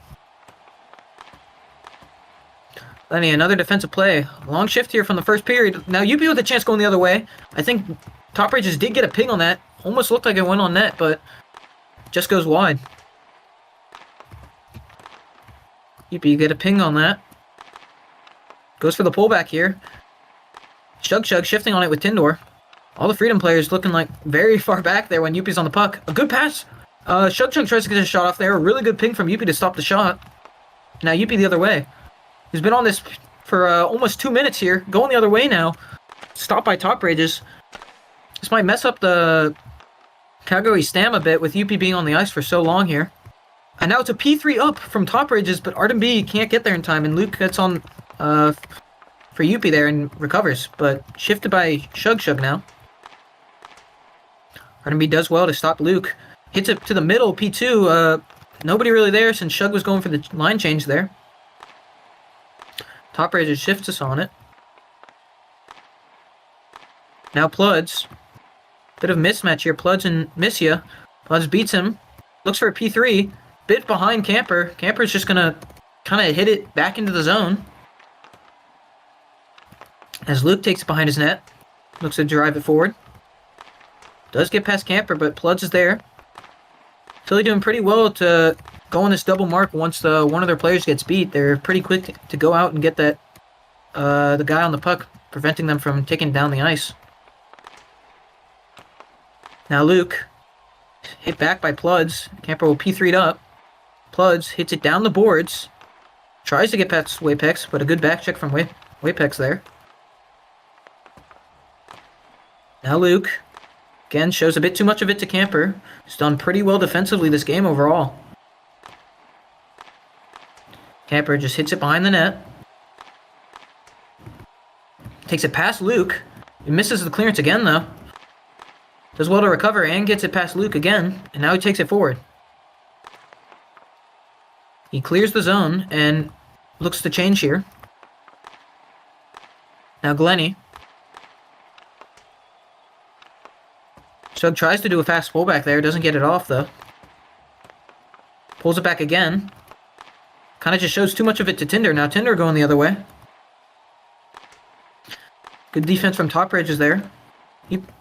Lenny, another defensive play. Long shift here from the first period. Now Youppi with a chance going the other way. I think Top Rages did get a ping on that. Almost looked like it went on net, but just goes wide. Youppi get a ping on that. Goes for the pullback here. Shug shifting on it with Tindor. All the Freedom players looking like very far back there when Youppi's on the puck. A good pass. Shug tries to get a shot off there. A really good ping from Youppi to stop the shot. Now Youppi the other way. He's been on this for almost 2 minutes here. Going the other way now. Stopped by Top Rages. This might mess up the Calgary stam a bit with Youppi being on the ice for so long here. And now it's a P3 up from Top Ridges, but Artem B can't get there in time, and Luke gets on for Youppi there and recovers, but shifted by Shug now. Artem B does well to stop Luke. Hits it to the middle, P2. Nobody really there since Shug was going for the line change there. Top Ridges shifts us on it. Now Pluds. Bit of mismatch here. Pluds and Missia. Pluds beats him. Looks for a P3. Bit behind Camper. Camper's just going to kind of hit it back into the zone. As Luke takes it behind his net. Looks to drive it forward. Does get past Camper, but Pluds is there. Philly doing pretty well to go on this double mark once one of their players gets beat. They're pretty quick to go out and get that the guy on the puck, preventing them from taking down the ice. Now Luke, hit back by Pluds. Camper will P3'd up. Pluds hits it down the boards. Tries to get past Wapex, but a good back check from Wapex there. Now Luke, again, shows a bit too much of it to Camper. He's done pretty well defensively this game overall. Camper just hits it behind the net. Takes it past Luke. He misses the clearance again, though. Does well to recover and gets it past Luke again. And now he takes it forward. He clears the zone and looks to change here. Now Glenny. Shug tries to do a fast pullback there. Doesn't get it off, though. Pulls it back again. Kind of just shows too much of it to Tinder. Now Tinder going the other way. Good defense from Top Ridges there.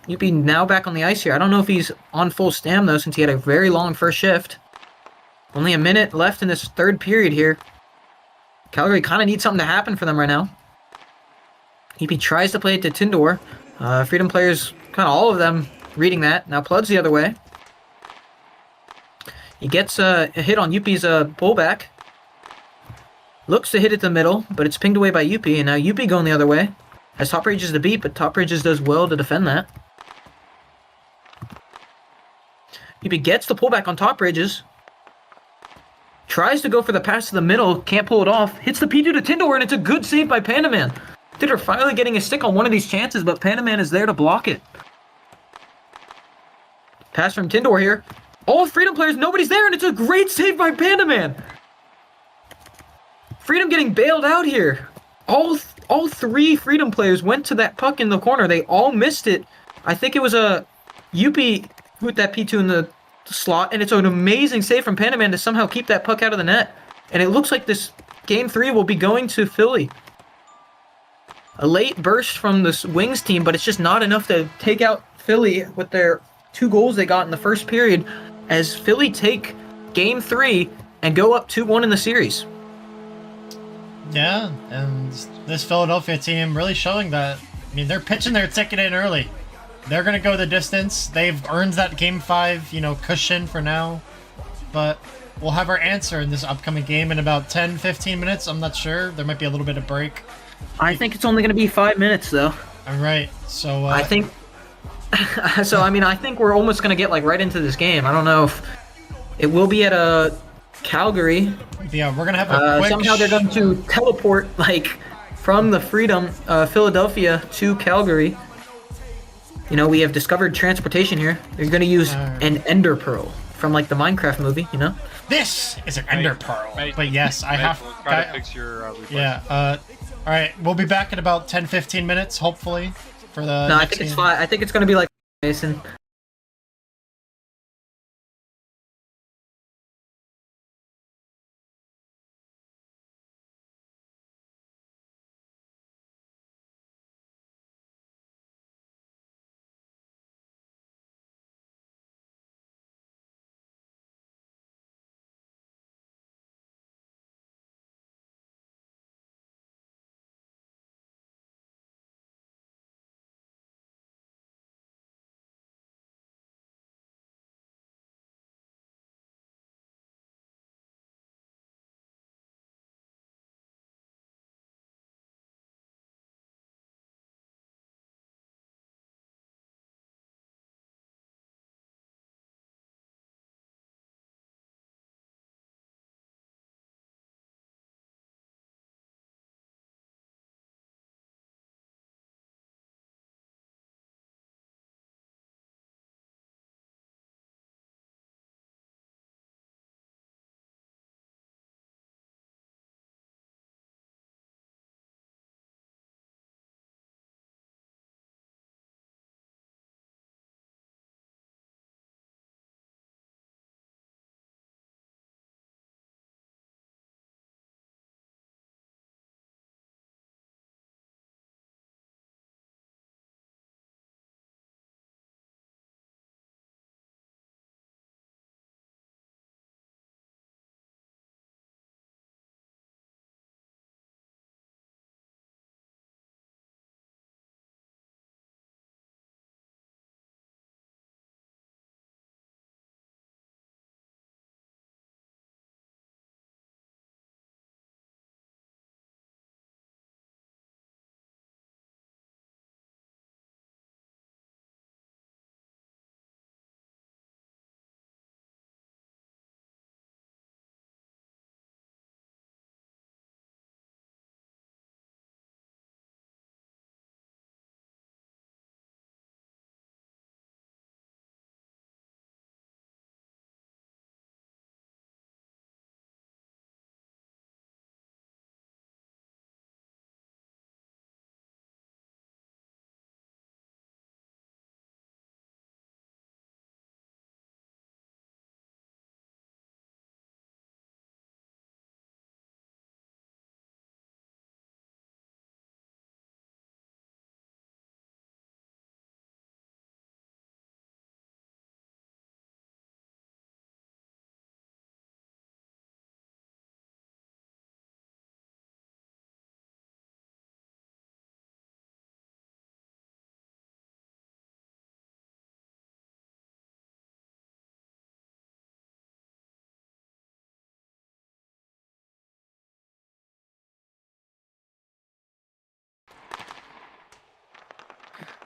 Youppi now back on the ice here. I don't know if he's on full stam, though, since he had a very long first shift. Only a minute left in this third period here. Calgary kind of needs something to happen for them right now. Youppi tries to play it to Tindor. Freedom players, kind of all of them, reading that. Now Pluds the other way. He gets a hit on Youppi's pullback. Looks to hit it to the middle, but it's pinged away by Youppi, and now Youppi going the other way. Has Top Ridges to beat, but Top Ridges does well to defend that. Youppi gets the pullback on Top Ridges. Tries to go for the pass to the middle, can't pull it off. Hits the P2 to Tindor, and it's a good save by Pandaman. Tinder finally getting a stick on one of these chances, but Pandaman is there to block it. Pass from Tindor here. All Freedom players, nobody's there, and it's a great save by Pandaman. Freedom getting bailed out here. All three Freedom players went to that puck in the corner. They all missed it. I think it was a Youppi who hit that P2 in the slot, and it's an amazing save from Pandaman to somehow keep that puck out of the net. And it looks like this Game 3 will be going to Philly. A late burst from this Wings team, but it's just not enough to take out Philly with their 2 goals they got in the first period, as Philly take Game 3 and go up 2-1 in the series. Yeah, and this Philadelphia team really showing that. I mean, they're pitching their ticket in early. They're going to go the distance. They've earned that Game 5, cushion for now. But we'll have our answer in this upcoming game in about 10-15 minutes. I'm not sure. There might be a little bit of break. I think it's only going to be 5 minutes, though. All right, so... I think... so, I mean, I think we're almost going to get, right into this game. I don't know if... It will be at Calgary. Yeah, we're going to have a quick... Somehow they're going to teleport, from the Freedom, Philadelphia to Calgary. We have discovered transportation here. They're going to use an Ender Pearl from, the Minecraft movie, This is an Ender Pearl. But yes, I have... Try to fix your replay. Yeah, all right, we'll be back in about 10-15 minutes, hopefully, for the No, I think it's fine. I think it's going to be Mason.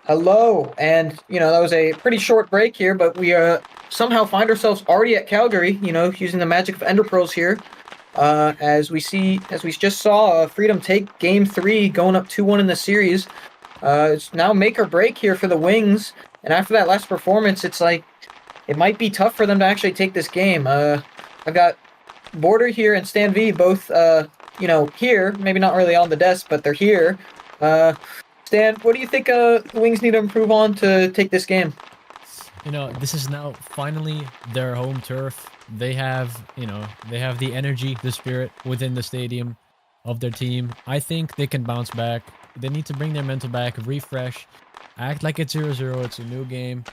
Hello, and that was a pretty short break here, but we somehow find ourselves already at Calgary. Using the magic of Ender Pearls here, as we just saw Freedom take Game 3, going up 2-1 in the series. It's now make or break here for the Wings, and after that last performance, it's like it might be tough for them to actually take this game. I've got Border here and Stan V both, here, maybe not really on the desk, but they're here. Stan, what do you think the Wings need to improve on to take this game? This is now finally their home turf. They have the energy, the spirit within the stadium of their team. I think they can bounce back. They need to bring their mental back, refresh, act like it's 0-0. It's a new game,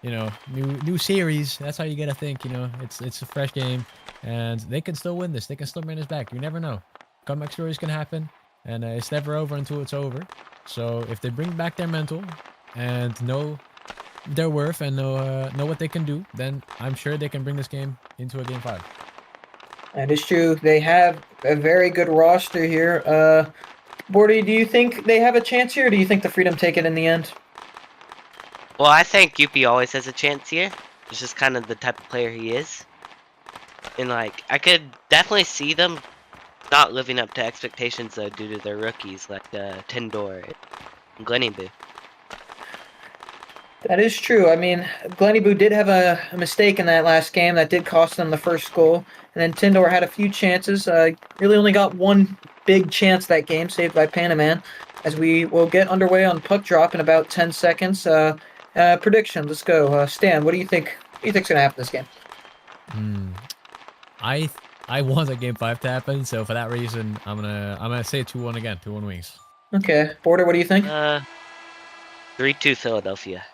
new series. That's how you gotta think. It's a fresh game, and they can still win this. They can still bring this back. You never know. Comeback stories can happen, and it's never over until it's over. So if they bring back their mental and know their worth and know what they can do, then I'm sure they can bring this game into a Game 5. That is true. They have a very good roster here. Bordy, do you think they have a chance here, or do you think the Freedom take it in the end? Well, I think Youppi always has a chance here. It's just kind of the type of player he is. And I could definitely see them not living up to expectations due to their rookies like Tindor and Gleniboo. That is true. I mean, Gleniboo did have a mistake in that last game that did cost them the first goal. And then Tindor had a few chances. Really only got one big chance that game, saved by Panaman. As we will get underway on puck drop in about 10 seconds. Prediction, let's go. Stan, what do you think? What do you think's going to happen this game? I want a Game 5 to happen, so for that reason, I'm gonna say 2-1 again, 2-1 Wings. Okay, Border, what do you think? 3-2 Philadelphia.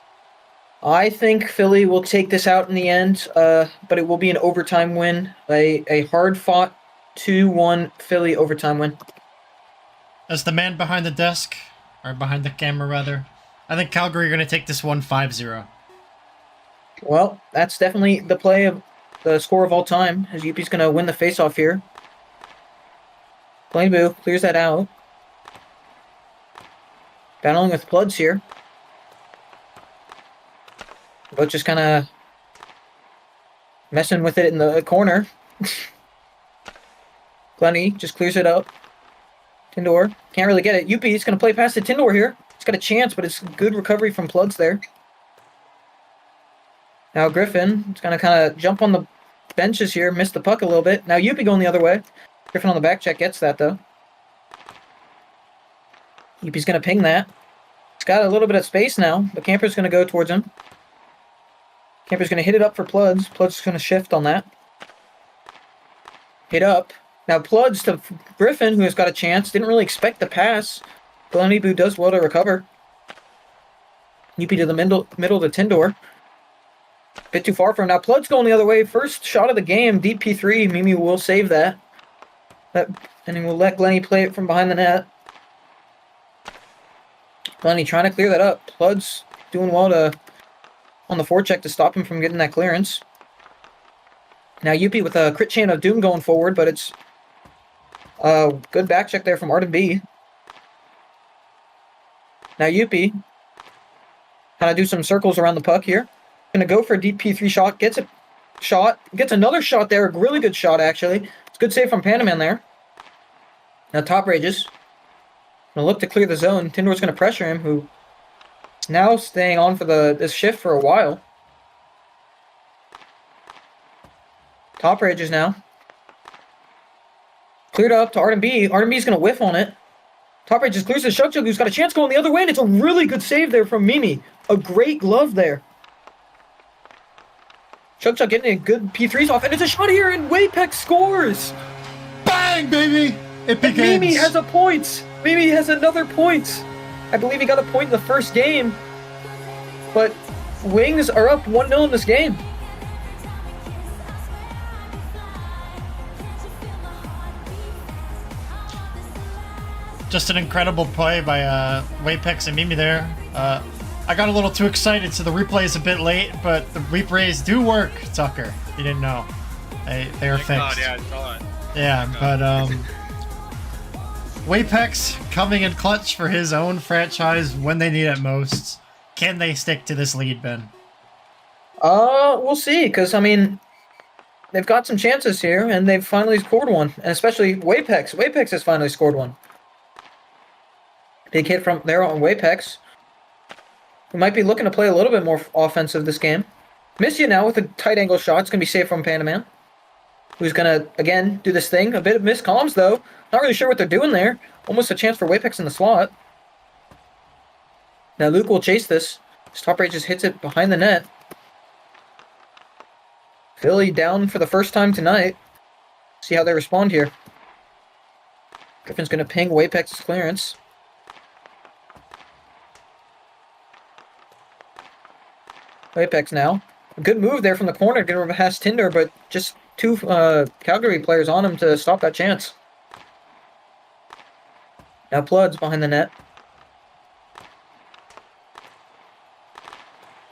I think Philly will take this out in the end, but it will be an overtime win, a hard-fought 2-1 Philly overtime win. As the man behind the desk, or behind the camera rather, I think Calgary are going to take this one 5-0. Well, that's definitely the score of all time, as Youppi's going to win the faceoff here. Gleniboo clears that out. Battling with Bloods here. But just kind of messing with it in the corner. Glenny just clears it up. Tindor can't really get it. Youppi's going to play past to Tindor here. He's got a chance, but it's good recovery from Plugs there. Now Griffin is going to kind of jump on the benches here, miss the puck a little bit. Now Youppi going the other way. Griffin on the back check gets that though. Youppi's going to ping that. He's got a little bit of space now, but Camper's going to go towards him. Camper's going to hit it up for Pluds. Pluds is going to shift on that. Hit up. Now Pluds to Griffin, who has got a chance. Didn't really expect the pass. Gleniboo does well to recover. Youppi to the middle to Tindor. Bit too far for him. Now Plugs going the other way. First shot of the game. Deep P3. Mimi will save that. And he will let Glenny play it from behind the net. Glenny trying to clear that up. Plugs doing well on the forecheck to stop him from getting that clearance. Now Youppi with a crit chain of doom going forward, but it's a good back check there from Arden B. Now Youppi kind of do some circles around the puck here. Gonna go for a deep P3 shot. Gets a shot. Gets another shot there. A really good shot, actually. It's a good save from Panaman there. Now top rages. Gonna look to clear the zone. Tindor's gonna pressure him, who is now staying on for this shift for a while. Top rages now. Cleared up to Arden B. Arden B's gonna whiff on it. Top rages clears to Shugchug, who's got a chance going the other way, and it's a really good save there from Mimi. A great glove there. Shugchug getting a good P3s off, and it's a shot here, and Waypex scores! Bang, baby! It begins. And Mimi has a point! Mimi has another point! I believe he got a point in the first game. But Wings are up 1-0 in this game. Just an incredible play by Waypex and Mimi there. I got a little too excited, so the replay is a bit late, but the replays do work, Tucker. You didn't know. They are fixed. God, yeah, I saw it. Yeah, but Waypex coming in clutch for his own franchise when they need it most. can they stick to this lead, Ben? We'll see, because, I mean, they've got some chances here, and they've finally scored one, and especially Wapex. Wapex has finally scored one. Big hit from there on Wapex. We might be looking to play a little bit more offensive this game. Missia now with a tight angle shot. It's going to be safe from Panaman, who's going to, again, do this thing. A bit of missed comms, though. Not really sure what they're doing there. Almost a chance for Wapex in the slot. Now Luke will chase this. Top Rage just hits it behind the net. Philly down for the first time tonight. See how they respond here. Griffin's going to ping Wapex's clearance. Wapex now. A good move there from the corner, getting over past Tinder, but just two Calgary players on him to stop that chance. Now Plud's behind the net.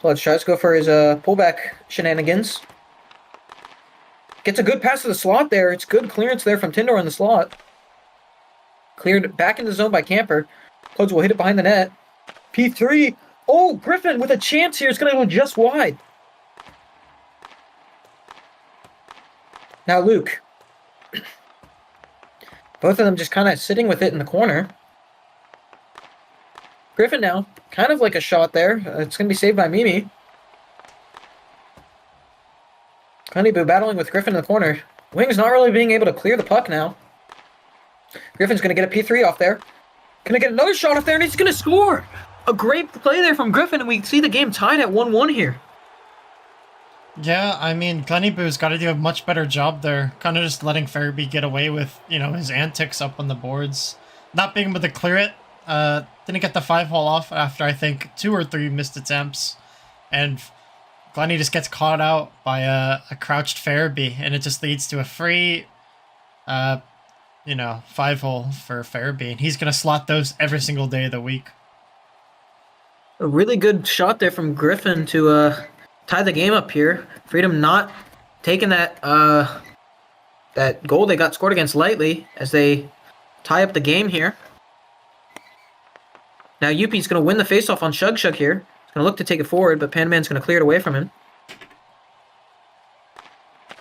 Plud's tries to go for his pullback shenanigans. Gets a good pass to the slot there. It's good clearance there from Tinder in the slot. Cleared back in the zone by Camper. Plud's will hit it behind the net. P3. Oh, Griffin with a chance here. It's going to go just wide. Now Luke. Both of them just kind of sitting with it in the corner. Griffin now. Kind of like a shot there. It's going to be saved by Mimi. Honeyboo battling with Griffin in the corner. Wings not really being able to clear the puck now. Griffin's going to get a P3 off there. Going to get another shot off there, and he's going to score. A great play there from Griffin, and we see the game tied at 1-1 here. Yeah, I mean, Honeyboo's got to do a much better job there. Kind of just letting Farabee get away with, his antics up on the boards. Not being able to clear it. Didn't get the 5-hole off after, I think, 2 or 3 missed attempts. And Glenny just gets caught out by a crouched Farabee, and it just leads to a free, 5-hole for Farabee. And he's going to slot those every single day of the week. A really good shot there from Griffin to tie the game up here. Freedom not taking that that goal they got scored against lightly as they tie up the game here. Now Youppi's going to win the faceoff on Shug Shug here. He's going to look to take it forward, but Panaman's going to clear it away from him.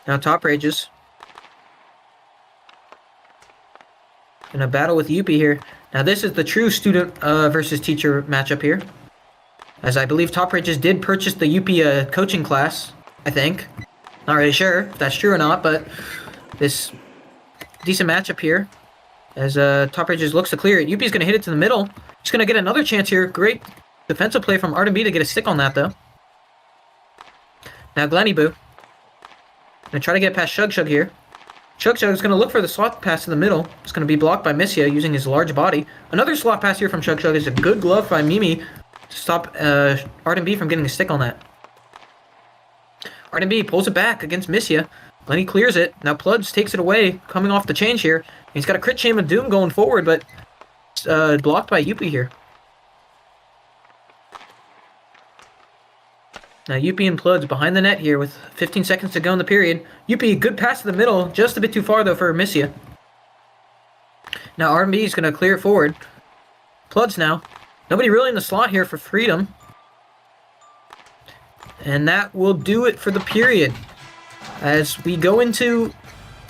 Now Top Rages. In a battle with Youppi here. Now this is the true student versus teacher matchup here. As I believe Top Rages did purchase the Youppi coaching class, I think. Not really sure if that's true or not, but this decent matchup here. As Top Rages looks to clear it. Youppi's going to hit it to the middle. He's going to get another chance here. Great defensive play from R&B to get a stick on that, though. Now Glenny Boo. Going to try to get past Shug Shug here. Shug Shug is going to look for the slot pass to the middle. It's going to be blocked by Missia using his large body. Another slot pass here from Shug Shug is a good glove by Mimi to stop R&B from getting a stick on that. R&B pulls it back against Missia. Lenny clears it. Now Pluds takes it away, coming off the change here. He's got a crit shame of doom going forward, but blocked by Youppi here. Now Youppi and Pluds behind the net here with 15 seconds to go in the period. Youppi, good pass to the middle, just a bit too far though for Missia. Now R&B is going to clear it forward. Pluds now. Nobody really in the slot here for Freedom. And that will do it for the period. As we go into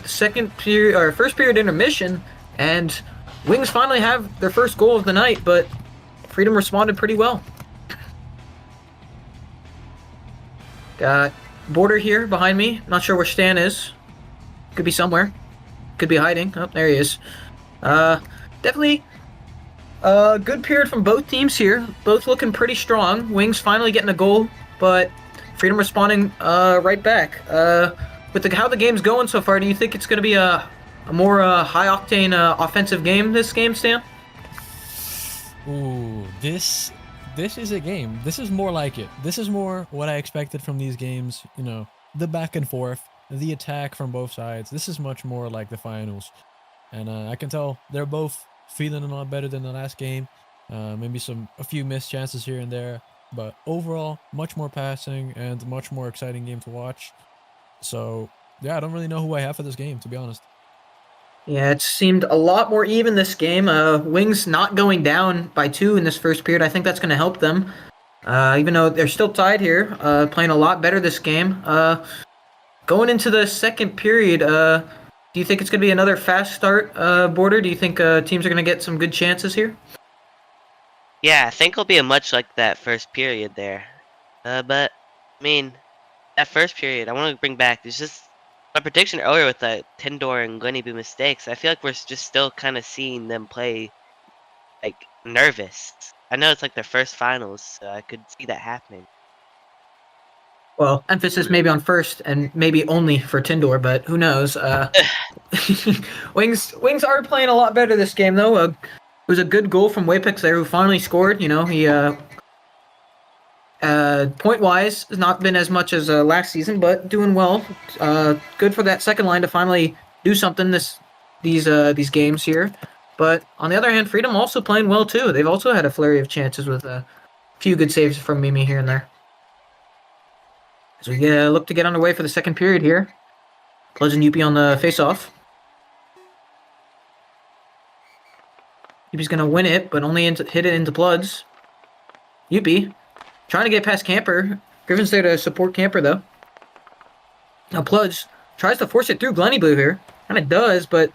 the first period intermission, and Wings finally have their first goal of the night, but Freedom responded pretty well. Got Border here behind me. Not sure where Stan is. Could be somewhere. Could be hiding. Oh, there he is. Definitely a good period from both teams here. Both looking pretty strong. Wings finally getting a goal, but Freedom responding right back. With how the game's going so far, do you think it's going to be a more high-octane offensive game this game, Stan? Ooh, this is a game. This is more like it. This is more what I expected from these games. The back and forth, the attack from both sides. This is much more like the finals. And I can tell they're both feeling a lot better than the last game. Maybe a few missed chances here and there. But overall, much more passing and much more exciting game to watch. So, yeah, I don't really know who I have for this game, to be honest. Yeah, it seemed a lot more even this game. Wings not going down by 2 in this first period. I think that's going to help them. Even though they're still tied here, playing a lot better this game. Going into the second period, do you think it's going to be another fast start, Border? Do you think teams are going to get some good chances here? Yeah, I think it'll be a much like that first period there. But, I mean, that first period, I want to bring back, there's just my prediction earlier with the Tindor and Glenny Boo mistakes. I feel like we're just still kind of seeing them play, like, nervous. I know it's like their first finals, so I could see that happening. Well, emphasis maybe on first and maybe only for Tindor, but who knows? Wings are playing a lot better this game, though. It was a good goal from Wapex there, who finally scored. You know, he point-wise has not been as much as last season, but doing well. Good for that second line to finally do something these games here. But on the other hand, Freedom also playing well too. They've also had a flurry of chances with a few good saves from Mimi here and there. As we look to get underway for the second period here. Bloods and Youppi on the face-off. Youppi's going to win it, but only hit it into Bloods. Youppi trying to get past Camper. Griffin's there to support Camper, though. Now Bloods tries to force it through Glenny Blue here. Kind of does, but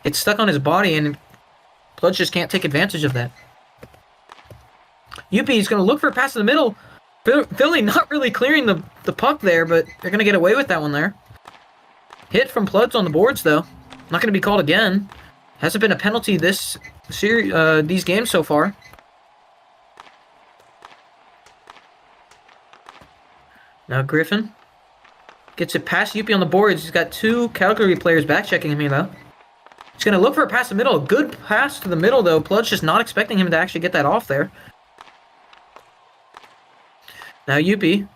it's stuck on his body, and Bloods just can't take advantage of that. Youppi's going to look for a pass in the middle. Philly not really clearing the puck there, but they're going to get away with that one there. Hit from Bloods on the boards, though. Not going to be called again. Hasn't been a penalty this series, these games so far. Now Griffin gets it past Youppi on the boards. He's got two Calgary players back-checking him here, though. He's going to look for a pass in the middle. Good pass to the middle, though. Bloods just not expecting him to actually get that off there. Now Youppi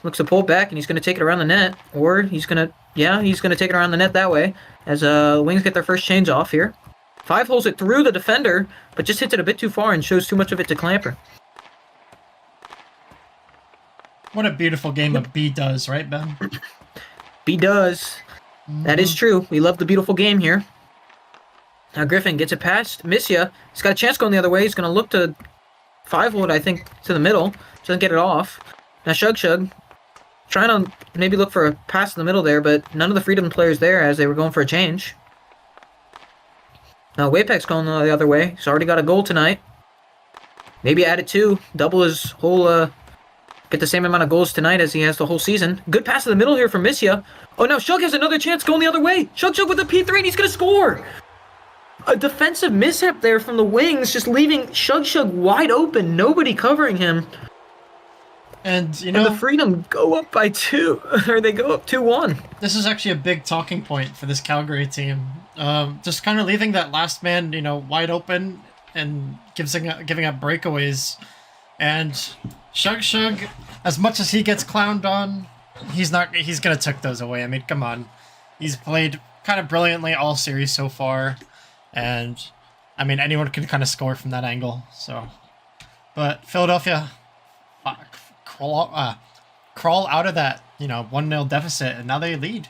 looks to pull back, and he's going to take it around the net. Or he's going to, he's going to take it around the net that way. As Wings get their first change off here. 5 holds it through the defender, but just hits it a bit too far and shows too much of it to Clamper. What a beautiful game of B does, right, Ben? B does. That is true. We love the beautiful game here. Now Griffin gets it past Missia. He's got a chance going the other way. He's going to look to 5-hold, I think, to the middle. Doesn't get it off. Now Shug trying to maybe look for a pass in the middle there, but none of the Freedom players there as they were going for a change. Now Wapex going the other way. He's already got a goal tonight. Maybe add it 2. Double his whole, get the same amount of goals tonight as he has the whole season. Good pass in the middle here from Missia. Oh, now Shug has another chance going the other way. Shug with a P3 and he's going to score. A defensive mishap there from the Wings, just leaving Shug wide open. Nobody covering him. And, you know, and the Freedom go up by 2, or they go up 2-1. This is actually a big talking point for this Calgary team. Just kind of leaving that last man, you know, wide open and giving up breakaways. And Shug, as much as he gets clowned on, he's gonna tuck those away. I mean, come on. He's played kind of brilliantly all series so far. And, I mean, anyone can kind of score from that angle. So, but Philadelphia crawl out of that, you know, 1-0 deficit, and now they lead.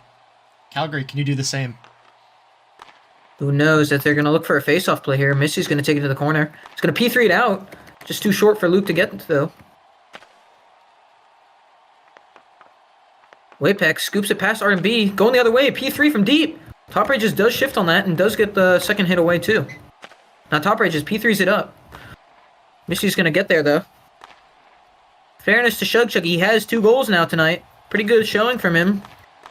Calgary, can you do the same? Who knows that they're going to look for a face-off play here. Missy's going to take it to the corner. He's going to P3 it out. Just too short for Luke to get into, though. Wapex scoops it past R&B. Going the other way. P3 from deep. Top Rages does shift on that and does get the second hit away, too. Now Top Rages P3s it up. Missy's going to get there, though. Fairness to Shug, he has 2 goals now tonight. Pretty good showing from him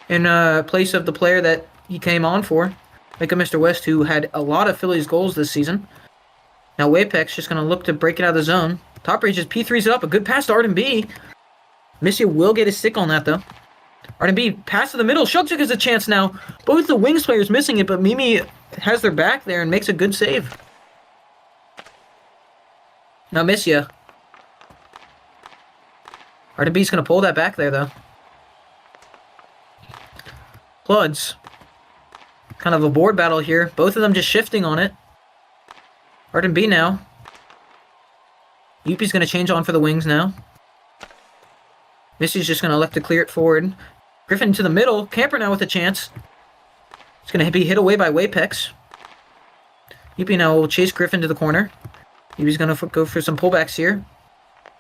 in place of the player that he came on for. Like a Mr. West, who had a lot of Phillies goals this season. Now Wapex just going to look to break it out of the zone. Top Rage just P3s it up. A good pass to Arden B. Missy will get his stick on that, though. Arden B, pass to the middle. Shug has a chance now. Both the Wings players missing it, but Mimi has their back there and makes a good save. Now Missia. Arden B's going to pull that back there, though. Bloods. Kind of a board battle here. Both of them just shifting on it. Arden B now. Youppi's going to change on for the Wings now. Missy's just going to elect to clear it forward. Griffin to the middle. Camper now with a chance. It's going to be hit away by Wapex. Youppi now will chase Griffin to the corner. Youppi's going to go for some pullbacks here.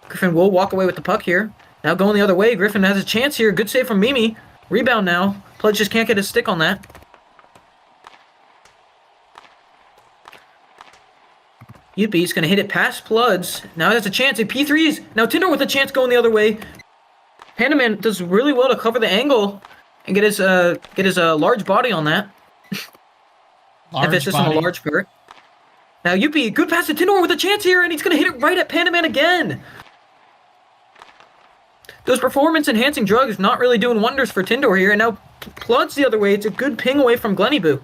Griffin will walk away with the puck here. Now going the other way. Griffin has a chance here. Good save from Mimi. Rebound now. Pledge just can't get his stick on that. Youppi's going to hit it past Pludz. Now he has a chance. A P3s. Now Tinder with a chance going the other way. Pandaman does really well to cover the angle and get his large body on that. Emphasis on the large part. Now Youppi, good pass to Tinder with a chance here, and he's going to hit it right at Pandaman again. Those performance-enhancing drugs not really doing wonders for Tindor here, and now Pludz the other way. It's a good ping away from Glennyboo.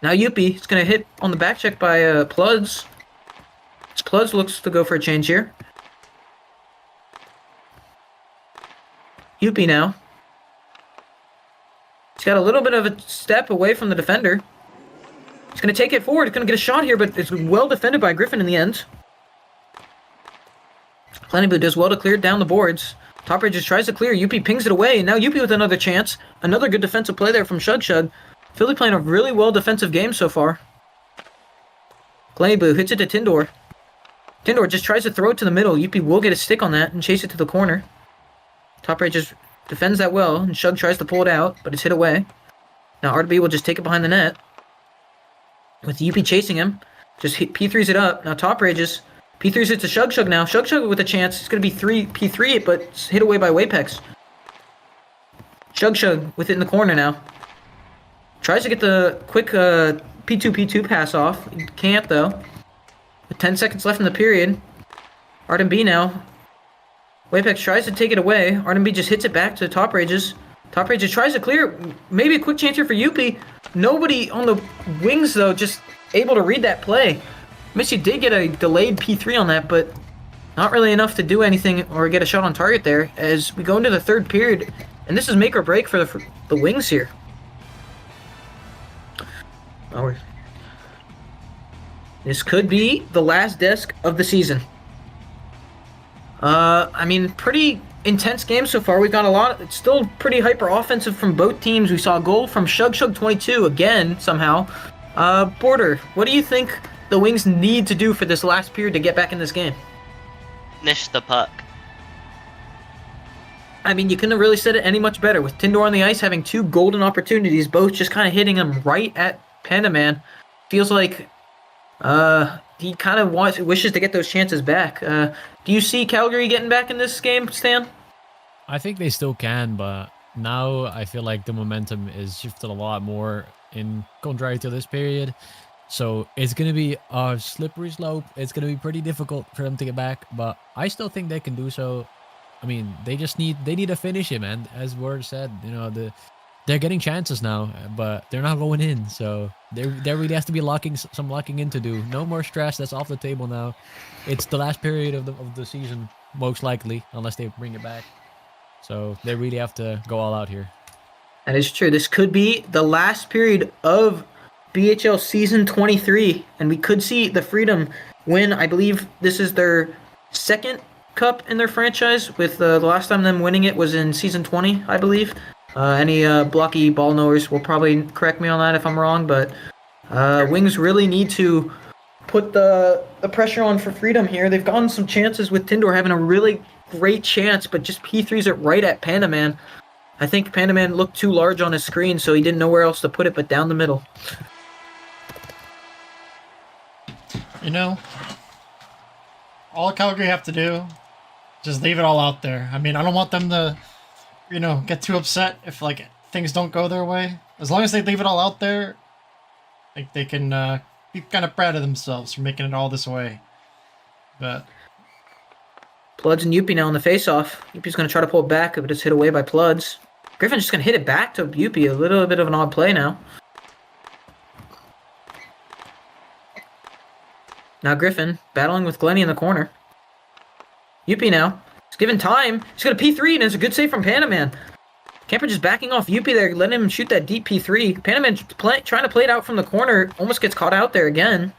Now Youppi is going to hit on the back check by Pludz. Pludz looks to go for a change here. Youppi now. He's got a little bit of a step away from the defender. He's going to take it forward. He's going to get a shot here, but it's well defended by Griffin in the end. Glennyboo does well to clear it down the boards. Top Ray just tries to clear. Youppi pings it away, and now Youppi with another chance. Another good defensive play there from Shug Shug. Philly playing a really well defensive game so far. Glennyboo hits it to Tindor. Tindor just tries to throw it to the middle. Youppi will get a stick on that and chase it to the corner. Top Ray just defends that well, and Shug tries to pull it out, but it's hit away. Now RB will just take it behind the net. With Youppi chasing him. Just P3s it up. Now Top Ray just P3s it to Shug Shug now. Shug Shug with a chance. It's going to be P3, but it's hit away by Wapex. Shug Shug with it in the corner now. Tries to get the quick P2 pass off. Can't, though. With 10 seconds left in the period. Arden B now. Wapex tries to take it away. Arden B just hits it back to Top Rages. Top Rages tries to clear. Maybe a quick chance here for Youppi. Nobody on the wings, though, just able to read that play. Missy did get a delayed P3 on that, but not really enough to do anything or get a shot on target there as we go into the third period. And this is make or break for the wings here. Oh, this could be the last desk of the season. I mean, pretty intense game so far. We've got a lot. It's still pretty hyper offensive from both teams. We saw a goal from Shug Shug 22 again somehow. Border, what do you think the Wings need to do for this last period to get back in this game? Finish the puck. I mean, you couldn't have really said it any much better. With Tindor on the ice having two golden opportunities, both just kind of hitting him right at Pandaman. Feels like he kind of wishes to get those chances back. Do you see Calgary getting back in this game, Stan? I think they still can, but now I feel like the momentum is shifted a lot more in contrary to this period. So it's going to be a slippery slope. It's going to be pretty difficult for them to get back, but I still think they can do so. I mean, they need to finish it, man. As Word said, you know, they're getting chances now, but they're not going in. So there really has to be some locking in to do. No more stress. That's off the table now. It's the last period of the season, most likely, unless they bring it back. So they really have to go all out here. That is true. This could be the last period of BHL Season 23, and we could see the Freedom win. I believe this is their second cup in their franchise, with the last time them winning it was in Season 20, I believe. Any blocky ball knowers will probably correct me on that if I'm wrong, but Wings really need to put the pressure on for Freedom here. They've gotten some chances with Tindor having a really great chance, but just P3s it right at Pandaman. I think Pandaman looked too large on his screen, so he didn't know where else to put it but down the middle. You know, all Calgary have to do, just leave it all out there. I mean, I don't want them to, you know, get too upset if, like, things don't go their way. As long as they leave it all out there, like, they can be kind of proud of themselves for making it all this way. But Pludz and Youppi now on the face-off. Youppi's going to try to pull it back, but it's hit away by Pludz. Griffin's just going to hit it back to Youppi. A little bit of an odd play now. Now Griffin battling with Glenny in the corner. Youppi now. He's given time. He's got a P3, and it's a good save from Pandaman. Camper just backing off Youppi there, letting him shoot that deep P3. Pandaman trying to play it out from the corner. Almost gets caught out there again.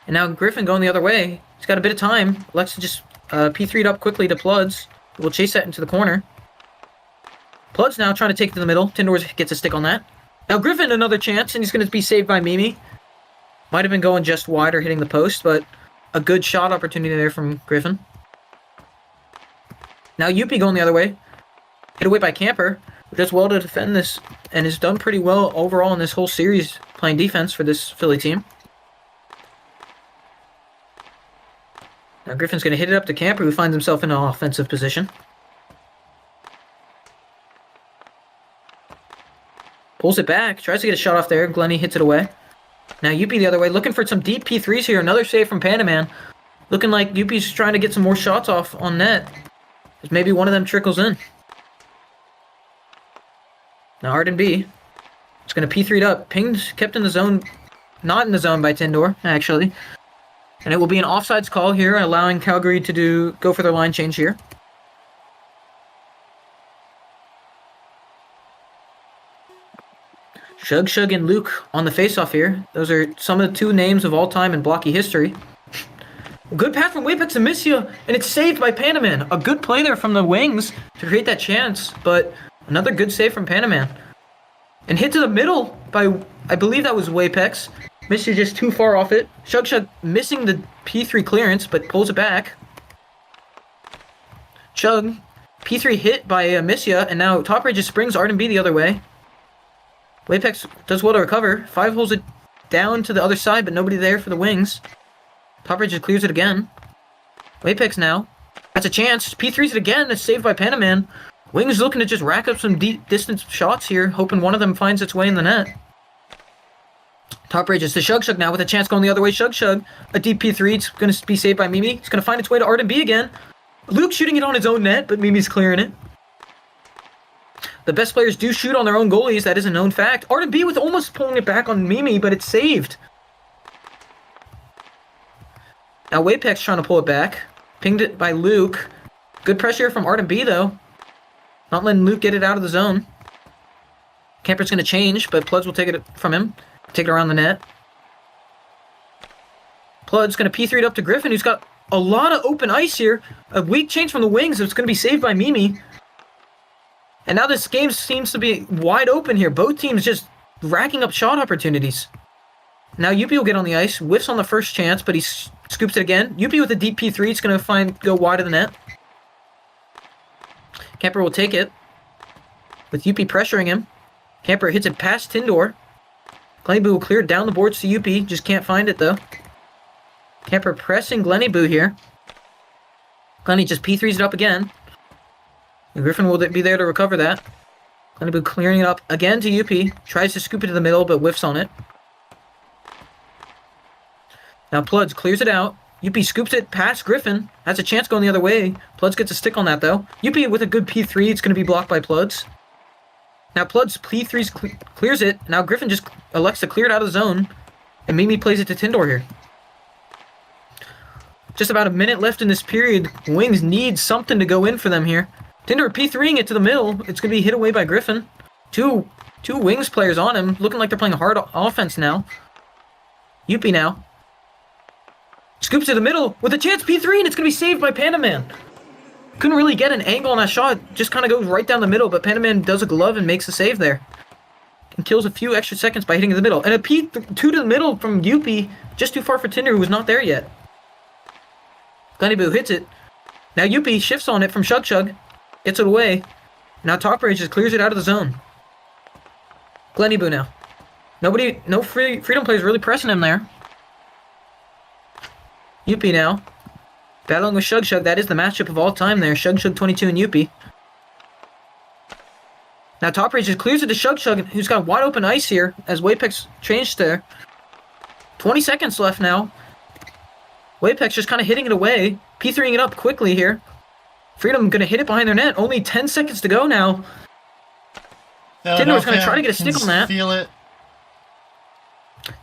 And now Griffin going the other way. He's got a bit of time. Likes to just P3'd up quickly to Pludz. We'll chase that into the corner. Pludz now trying to take it to the middle. Tindor gets a stick on that. Now Griffin another chance, and he's going to be saved by Mimi. Might have been going just wide or hitting the post, but a good shot opportunity there from Griffin. Now Youppi going the other way. Hit away by Camper, who does well to defend this and has done pretty well overall in this whole series playing defense for this Philly team. Now Griffin's going to hit it up to Camper, who finds himself in an offensive position. Pulls it back, tries to get a shot off there. Glenny hits it away. Now Youppi the other way, looking for some deep P3s here. Another save from Panaman. Looking like Youppi's trying to get some more shots off on net. As maybe one of them trickles in. Now Arden B is going to P3'd up. Pinged, kept in the zone. Not in the zone by Tindor, actually. And it will be an offsides call here, allowing Calgary to go for their line change here. Shug and Luke on the faceoff here. Those are some of the 2 names of all time in Blockey history. Good pass from Wapex to Missia, and it's saved by Panaman. A good play there from the wings to create that chance, but another good save from Panaman. And hit to the middle by, I believe that was Wapex. Missia just too far off it. Shug missing the P3 clearance, but pulls it back. Chug, P3 hit by Missia, and now Top Ray just springs Arden B the other way. Wapex does well to recover. 5 holds it down to the other side, but nobody there for the wings. Top Ray just clears it again. Wapex now has a chance. P3's it again. It's saved by Panaman. Wings looking to just rack up some deep distance shots here, hoping one of them finds its way in the net. Top Ray just to Shug now with a chance going the other way. Shug, a deep P3. It's going to be saved by Mimi. It's going to find its way to Arden B again. Luke shooting it on his own net, but Mimi's clearing it. The best players do shoot on their own goalies. That is a known fact. Arden B with almost pulling it back on Mimi, but it's saved. Now Wapex trying to pull it back. Pinged it by Luke. Good pressure from Arden B, though. Not letting Luke get it out of the zone. Camper's going to change, but Pluds will take it from him. Take it around the net. Pluds going to P3 it up to Griffin, who's got a lot of open ice here. A weak change from the wings. It's going to be saved by Mimi. And now this game seems to be wide open here. Both teams just racking up shot opportunities. Now Youppi will get on the ice. Whiffs on the first chance, but he scoops it again. Youppi with a deep P3. It's going to go wide of the net. Camper will take it. With Youppi pressuring him. Camper hits it past Tindor. Glenny Boo will clear it down the boards to Youppi. Just can't find it, though. Camper pressing Glenny Boo here. Glenny just P3's it up again. And Griffin will be there to recover that. Glenny Boo clearing it up again to Youppi. Tries to scoop it to the middle, but whiffs on it. Now Pluds clears it out. Youppi scoops it past Griffin. Has a chance going the other way. Pluds gets a stick on that, though. Youppi with a good P3. It's going to be blocked by Pluds. Now Pluds P3's clears it. Now Griffin just elects to clear it out of the zone. And Mimi plays it to Tindor here. Just about a minute left in this period. Wings need something to go in for them here. Tindor P3ing it to the middle. It's going to be hit away by Griffin. Two Wings players on him. Looking like they're playing hard offense now. Youppi now. Scoops to the middle with a chance P3, and it's going to be saved by Panaman. Couldn't really get an angle on that shot. Just kind of goes right down the middle, but Panaman does a glove and makes the save there. And kills a few extra seconds by hitting the middle. And a P2 to the middle from Youppi, just too far for Tindor, who was not there yet. Glenny Boo hits it. Now Youppi shifts on it from Shug. Gets it away. Now Top Ray just clears it out of the zone. Glenny Boo now. No Freedom players really pressing him there. Youppi now. Battling with Shug. That is the matchup of all time there. Shug 22 and Youppi. Now Top Ray just clears it to Shug, who's got wide open ice here as Wapex changed there. 20 seconds left now. Wapex just kind of hitting it away. P3ing it up quickly here. Freedom going to hit it behind their net. Only 10 seconds to go now. Tindor's going to try to get a stick on that. Feel it.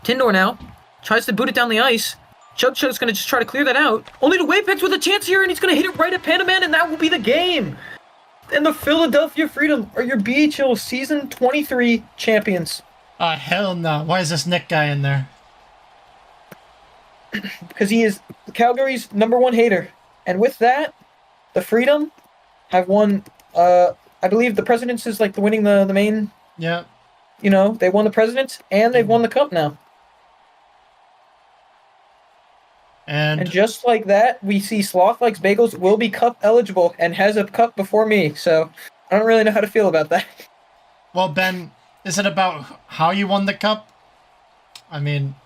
Tindor now tries to boot it down the ice. Shug's going to just try to clear that out. Only to Wapex with a chance here, and he's going to hit it right at Panaman, and that will be the game. And the Philadelphia Freedom are your BHL Season 23 champions. Hell no. Why is this Nick guy in there? Because he is Calgary's #1 hater. And with that, the Freedom have won, I believe the Presidents is like the winning the main. Yeah. You know, they won the Presidents, and they've won the Cup now. And just like that, we see Sloth Likes Bagels will be cup eligible and has a cup before me. So I don't really know how to feel about that. Well, Ben, is it about how you won the cup? I mean,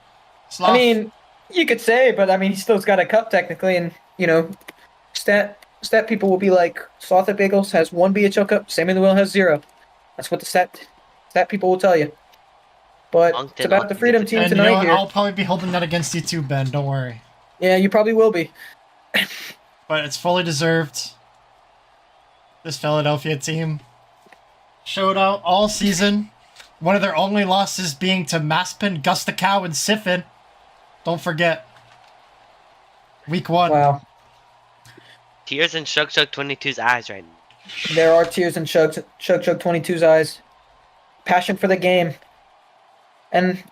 Sloth... I mean, you could say, but I mean, he still's got a cup technically, and stat people will be like, Sloth Like Bagels has 1 BHL cup, Sammy the Whale has 0. That's what the stat people will tell you. But it's about the Freedom team and tonight here. I'll probably be holding that against you too, Ben. Don't worry. Yeah, you probably will be. But it's fully deserved. This Philadelphia team showed out all season. One of their only losses being to Maspin, Gustacow, and Siffin. Don't forget. Week 1. Wow. Tears in Shug 22's eyes right now. There are tears in Shug 22's eyes. Passion for the game. And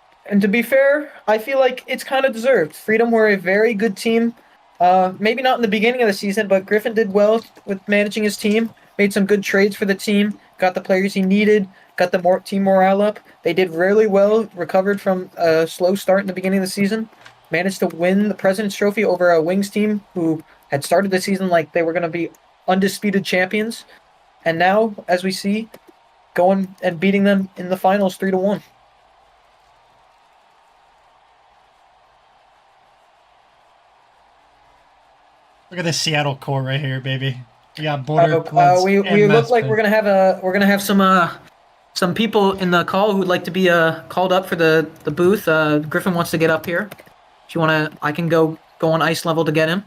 to be fair, I feel like it's kind of deserved. Freedom were a very good team. Maybe not in the beginning of the season, but Griffin did well with managing his team. Made some good trades for the team. Got the players he needed. Got the team morale up. They did really well. Recovered from a slow start in the beginning of the season. Managed to win the President's Trophy over a Wings team who had started the season like they were going to be undisputed champions. And now, as we see, going and beating them in the finals 3-1. Look at this Seattle core right here, baby. We got border. We look like we're gonna have some people in the call who'd like to be called up for the booth. Griffin wants to get up here. If you wanna, I can go on ice level to get him.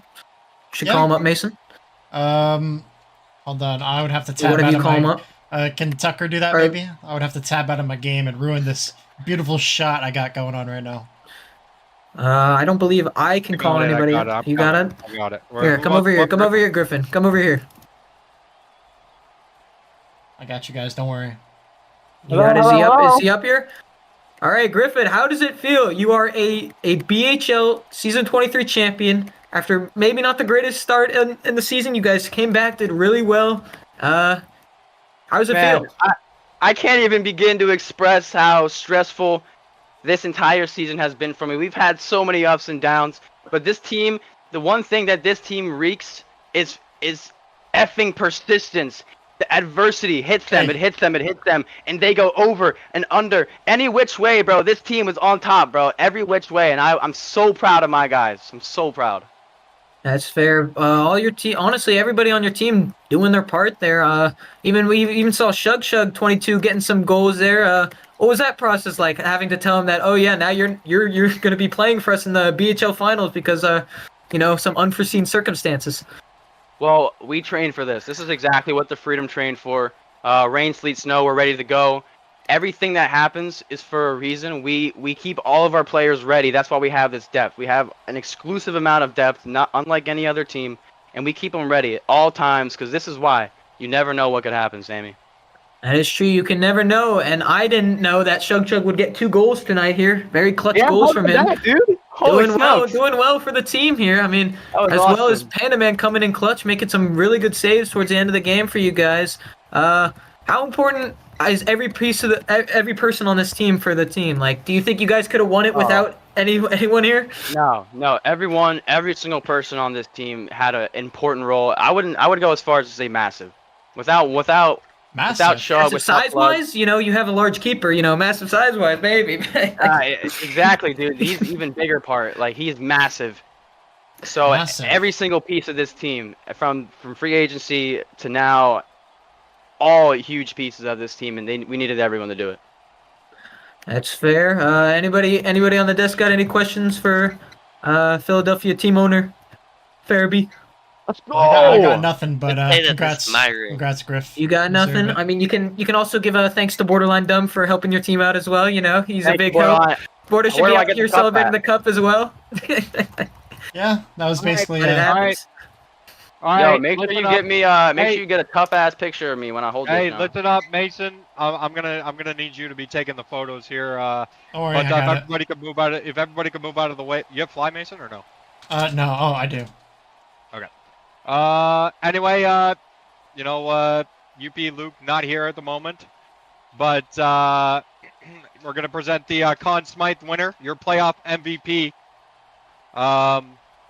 Should call him up, Mason. Hold on, I would have to tab What if out you of call him my. up? Can Tucker do that, maybe? I would have to tab out of my game and ruin this beautiful shot I got going on right now. I don't believe I can call anybody. You got it? I got it. Here, come over here. Come over here, Griffin. Come over here. I got you guys. Don't worry. You got, is he up here? All right, Griffin, how does it feel? You are a BHL Season 23 champion. After maybe not the greatest start in the season, you guys came back, did really well. How does it feel? I can't even begin to express how stressful this entire season has been for me. We've had so many ups and downs, but this team, the one thing that this team reeks is effing persistence. The adversity hits them, it hits them, and they go over and under. Any which way, bro, this team was on top, bro. Every which way, and I'm so proud of my guys. I'm so proud. That's fair. All your team, honestly, everybody on your team doing their part there. We even saw Shug 22 getting some goals there. What was that process like? Having to tell him that, oh yeah, now you're going to be playing for us in the BHL finals because some unforeseen circumstances. Well, we trained for this. This is exactly what the Freedom trained for. Rain, sleet, snow, we're ready to go. Everything that happens is for a reason. We keep all of our players ready. That's why we have this depth. We have an exclusive amount of depth, not unlike any other team, and we keep them ready at all times because this is why. You never know what could happen, Sammy. That is true. You can never know, and I didn't know that Shug would get 2 goals tonight here. Very clutch goals from him. That, dude? Doing well for the team here. I mean, as awesome. well as Panaman coming in clutch, making some really good saves towards the end of the game for you guys. How important is every person on this team for the team? Like, do you think you guys could have won it without anyone here? No. Every single person on this team had an important role. I would go as far as to say massive. Without Shaw, with size-wise, you have a large keeper. Massive size-wise, maybe. Exactly, dude. He's even bigger part. Like, he's massive. So every single piece of this team, from free agency to now, all huge pieces of this team, and we needed everyone to do it. That's fair. Anybody on the desk got any questions for Philadelphia team owner Farabee? Let's go. I got nothing, but congrats, Griff. You got nothing? I mean, you can also give a thanks to Borderline Dumb for helping your team out as well. He's a big help. Border should be out here celebrating the cup as well. Yeah, that was basically it. All right, make sure you get me. Make sure you get a tough ass picture of me when I hold this. Hey, listen up, Mason. I'm gonna need you to be taking the photos here. Don't worry, if everybody could move out of the way. You have fly, Mason, or no? No. Oh, I do. Okay. Anyway, Youppi Luke not here at the moment, but we're gonna present the Conn Smythe winner, your playoff MVP.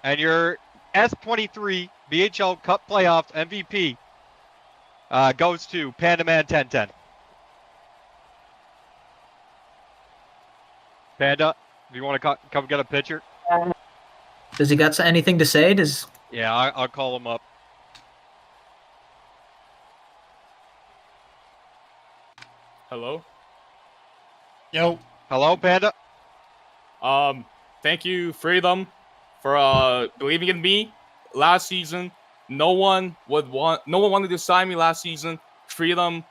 And your S23 BHL Cup Playoffs MVP goes to Pandaman 1010. Panda, if you want to come get a picture. Does he got anything to say? Yeah, I'll call him up. Hello. Yo. Hello, Panda. Thank you, Freedom, for believing in me last season. No one wanted to sign me last season. Freedom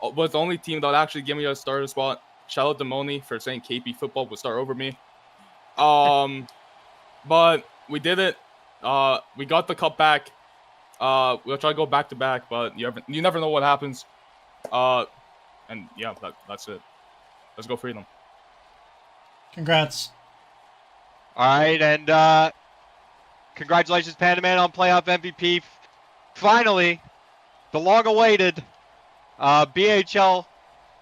was the only team that actually gave me a starter spot. Shout out to Moni for saying KP football would start over me. But we did it. We got the cup back. We'll try to go back to back, but you never know what happens. And yeah, that's it. Let's go Freedom. Congrats. All right, and congratulations, Panda Man, on playoff MVP. Finally, the long-awaited BHL,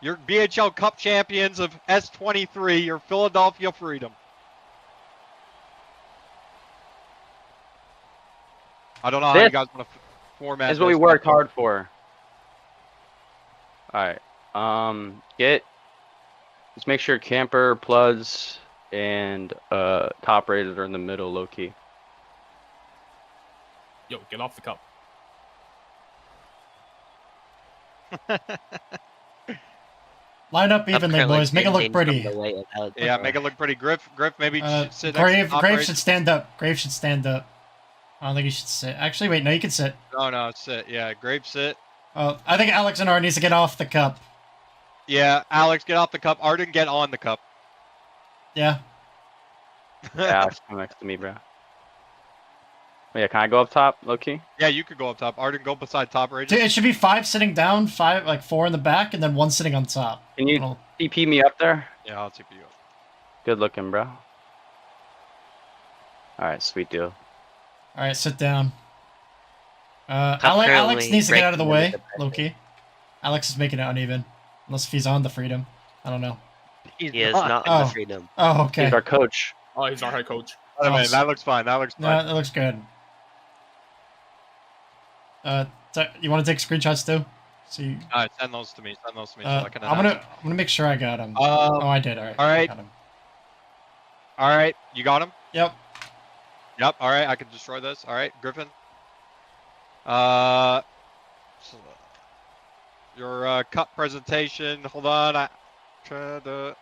your BHL Cup champions of S23, your Philadelphia Freedom. I don't know how you This guys want to format. Is what we this, worked but- hard for. All right. Let's make sure Camper, Pludz, and Top Rated are in the middle, low key. Yo, get off the cup. Line up evenly, boys. Make it look pretty. Yeah, make it look pretty. Griff, maybe sit next Grave to Top Rated. should stand up. Grave should stand up. I don't think he should sit. Actually, wait, no, you can sit. No, sit. Yeah, Grape sit. Oh, I think Alex and Art needs to get off the cup. Yeah, Alex, get off the cup. Arden, get on the cup. Yeah. Yeah, Alex, come next to me, bro. Yeah, can I go up top, low key? Yeah, you could go up top. Arden, go beside Top Rated. It should be 5 sitting down, 4 in the back, and then 1 sitting on top. Can you Little- TP me up there? Yeah, I'll TP you up. Good looking, bro. All right, sweet deal. All right, sit down. Cup Alex currently needs to get out of the way, breaking low key. Alex is making it uneven, unless if he's on the Freedom. I don't know. He is not in Oh. the Freedom. Oh, okay. He's our coach. Oh, he's our head coach. Oh, man, that looks fine. That looks No, fine. that looks good. You want to take screenshots too? See. All right, send those to me. Send those to me. So I can I'm announce gonna make sure I got him. it. Oh, I did. All right. all right. Got him. All right, you got him? Yep. Yep. All right, I can destroy this. All right, Griffin. Your cup presentation. Hold on. I tried to.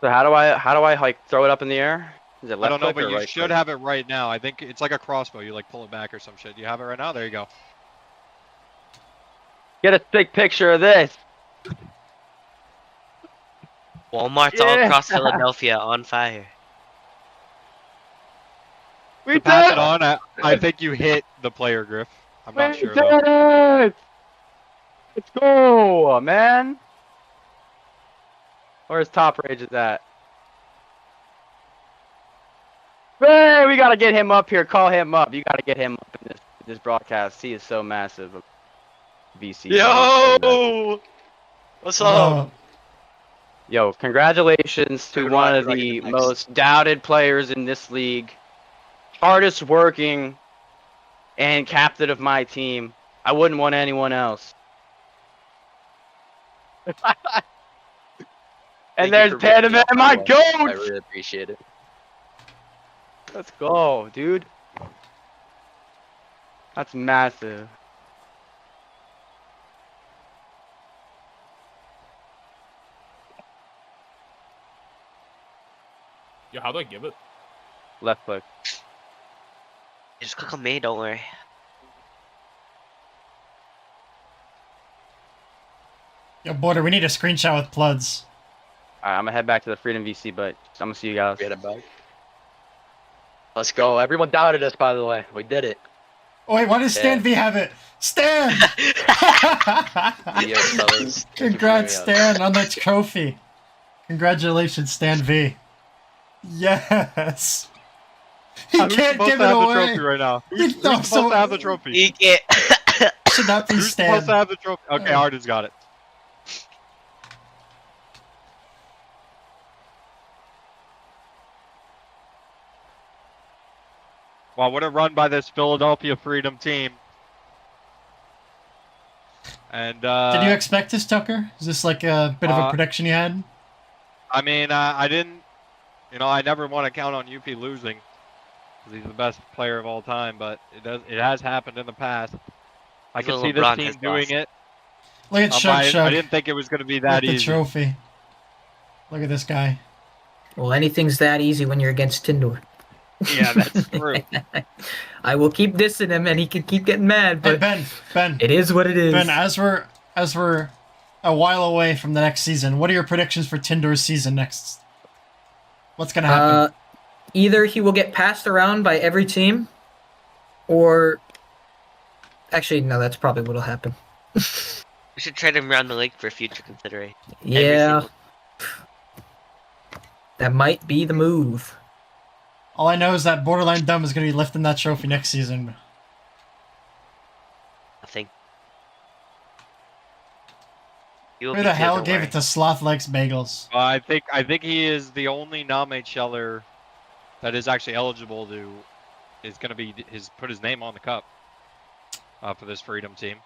So how do I like throw it up in the air? Is it I left don't know, click but or you right should click? have it right now. I think it's like a crossbow. You like pull it back or some shit. You have it right now. There you go. Get a big picture of this. Walmart's all Yeah. across Philadelphia on fire. We To did pass it! it on, I think you hit the player, Griff. I'm not We sure did though. it! Let's go, man. Where's Top Rage at? Hey, we gotta get him up here. Call him up. You gotta get him up in this broadcast. He is so massive. VC. Yo! What's up? Yo, congratulations to Good one luck, of good luck the in the next. most doubted players in this league. Hardest working and captain of my team. I wouldn't want anyone else. And there's Panda Man, my I goat! really appreciate it. Let's go, dude. That's massive. Yo, how do I give it? Left click. Just click on me, don't worry. Yo, Border, we need a screenshot with Pludz. Alright, I'm gonna head back to the Freedom VC, but I'm gonna see you guys. Get it back. Let's go. Everyone doubted us, by the way. We did it. Oh, wait, why does Stan Yeah. V have it? Stan! Yes, fellas. Congrats, Thank you for having Stan, on the trophy. Congratulations, Stan V. Yes. He Who's can't supposed give to it have the away. trophy right now? Who's No, supposed to have the trophy? You get Should not be Who's Stan. supposed to have the trophy? Okay, Arden's got it. Well, what a run by this Philadelphia Freedom team. And Did you expect this, Tucker? Is this like a bit of a prediction you had? I mean, I didn't. You know, I never want to count on Youppi losing, because he's the best player of all time. But it has happened in the past. I can see this team doing it. Look at Shug Shug. I didn't think it was going to be that with the easy. trophy. Look at this guy. Well, anything's that easy when you're against Tindor. Yeah, that's true. I will keep dissing him, and he can keep getting mad. But Hey, Ben. it is what it is. Ben, as we're a while away from the next season, what are your predictions for Tindor's season next? What's gonna happen? Either he will get passed around by every team, or actually, no, that's probably what'll happen. We should trade him around the league for future consideration. Yeah, that might be the move. All I know is that Borderline Dumb is gonna be lifting that trophy next season. I think. Who the hell gave it to Sloth Likes Bagels? I think he is the only non-HLer that is actually eligible to put his name on the cup for this Freedom team.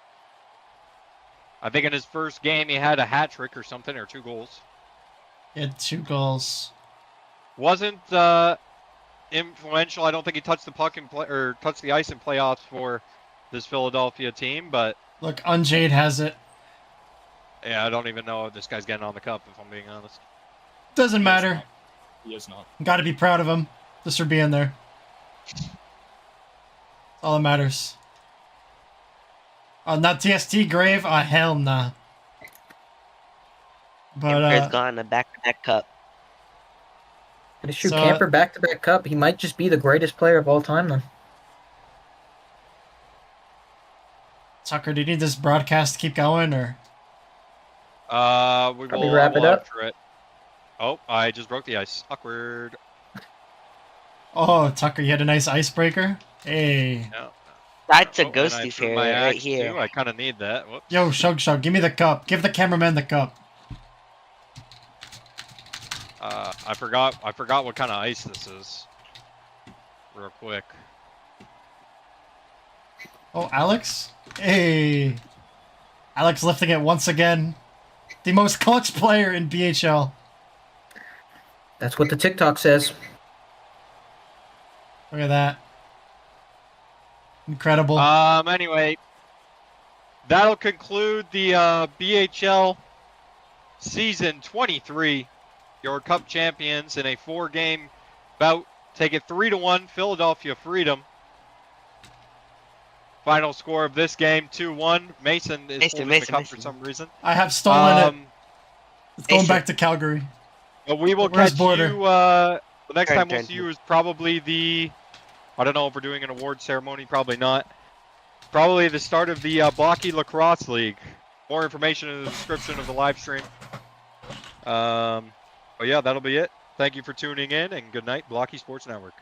I think in his first game he had a hat trick or something, or 2 goals. He had 2 goals. Wasn't influential. I don't think he touched the puck or touched the ice in playoffs for this Philadelphia team, but Look, Unjade has it. yeah, I don't even know if this guy's getting on the cup, if I'm being honest. Doesn't matter. He is not. Got to be proud of him just for being there. That's all that matters. Not TST Grave? Hell nah. But Camper's gone a back-to-back cup. But it's true, So, Camper back-to-back cup. He might just be the greatest player of all time, then. Tucker, do you need this broadcast to keep going, or? We Probably will wrap it up. after it. Oh, I just broke the ice. Awkward. Oh, Tucker, you had a nice icebreaker? Hey. No. That's a Oh, and I ghosty threw fairy my right axe, here. too. I kind of need that. Whoops. Yo, Shug Shug, give me the cup. Give the cameraman the cup. I forgot what kind of ice this is. Real quick. Oh, Alex? Hey. Alex lifting it once again. The most clutch player in BHL. That's what the TikTok says. Look at that. Incredible. Anyway, that'll conclude the BHL season 23. Your cup champions in a 4-game bout. Take it 3-1, Philadelphia Freedom. Final score of this game, 2-1. Mason is holding the cup for some reason. I have stolen it. It's going back to Calgary. But we will Where's catch Border? you, the next Turn, time we'll turn. see you is probably I don't know if we're doing an award ceremony, probably not. Probably the start of the Blockey Lacrosse League. More information in the description of the live stream. But yeah, that'll be it. Thank you for tuning in, and good night, Blockey Sports Network.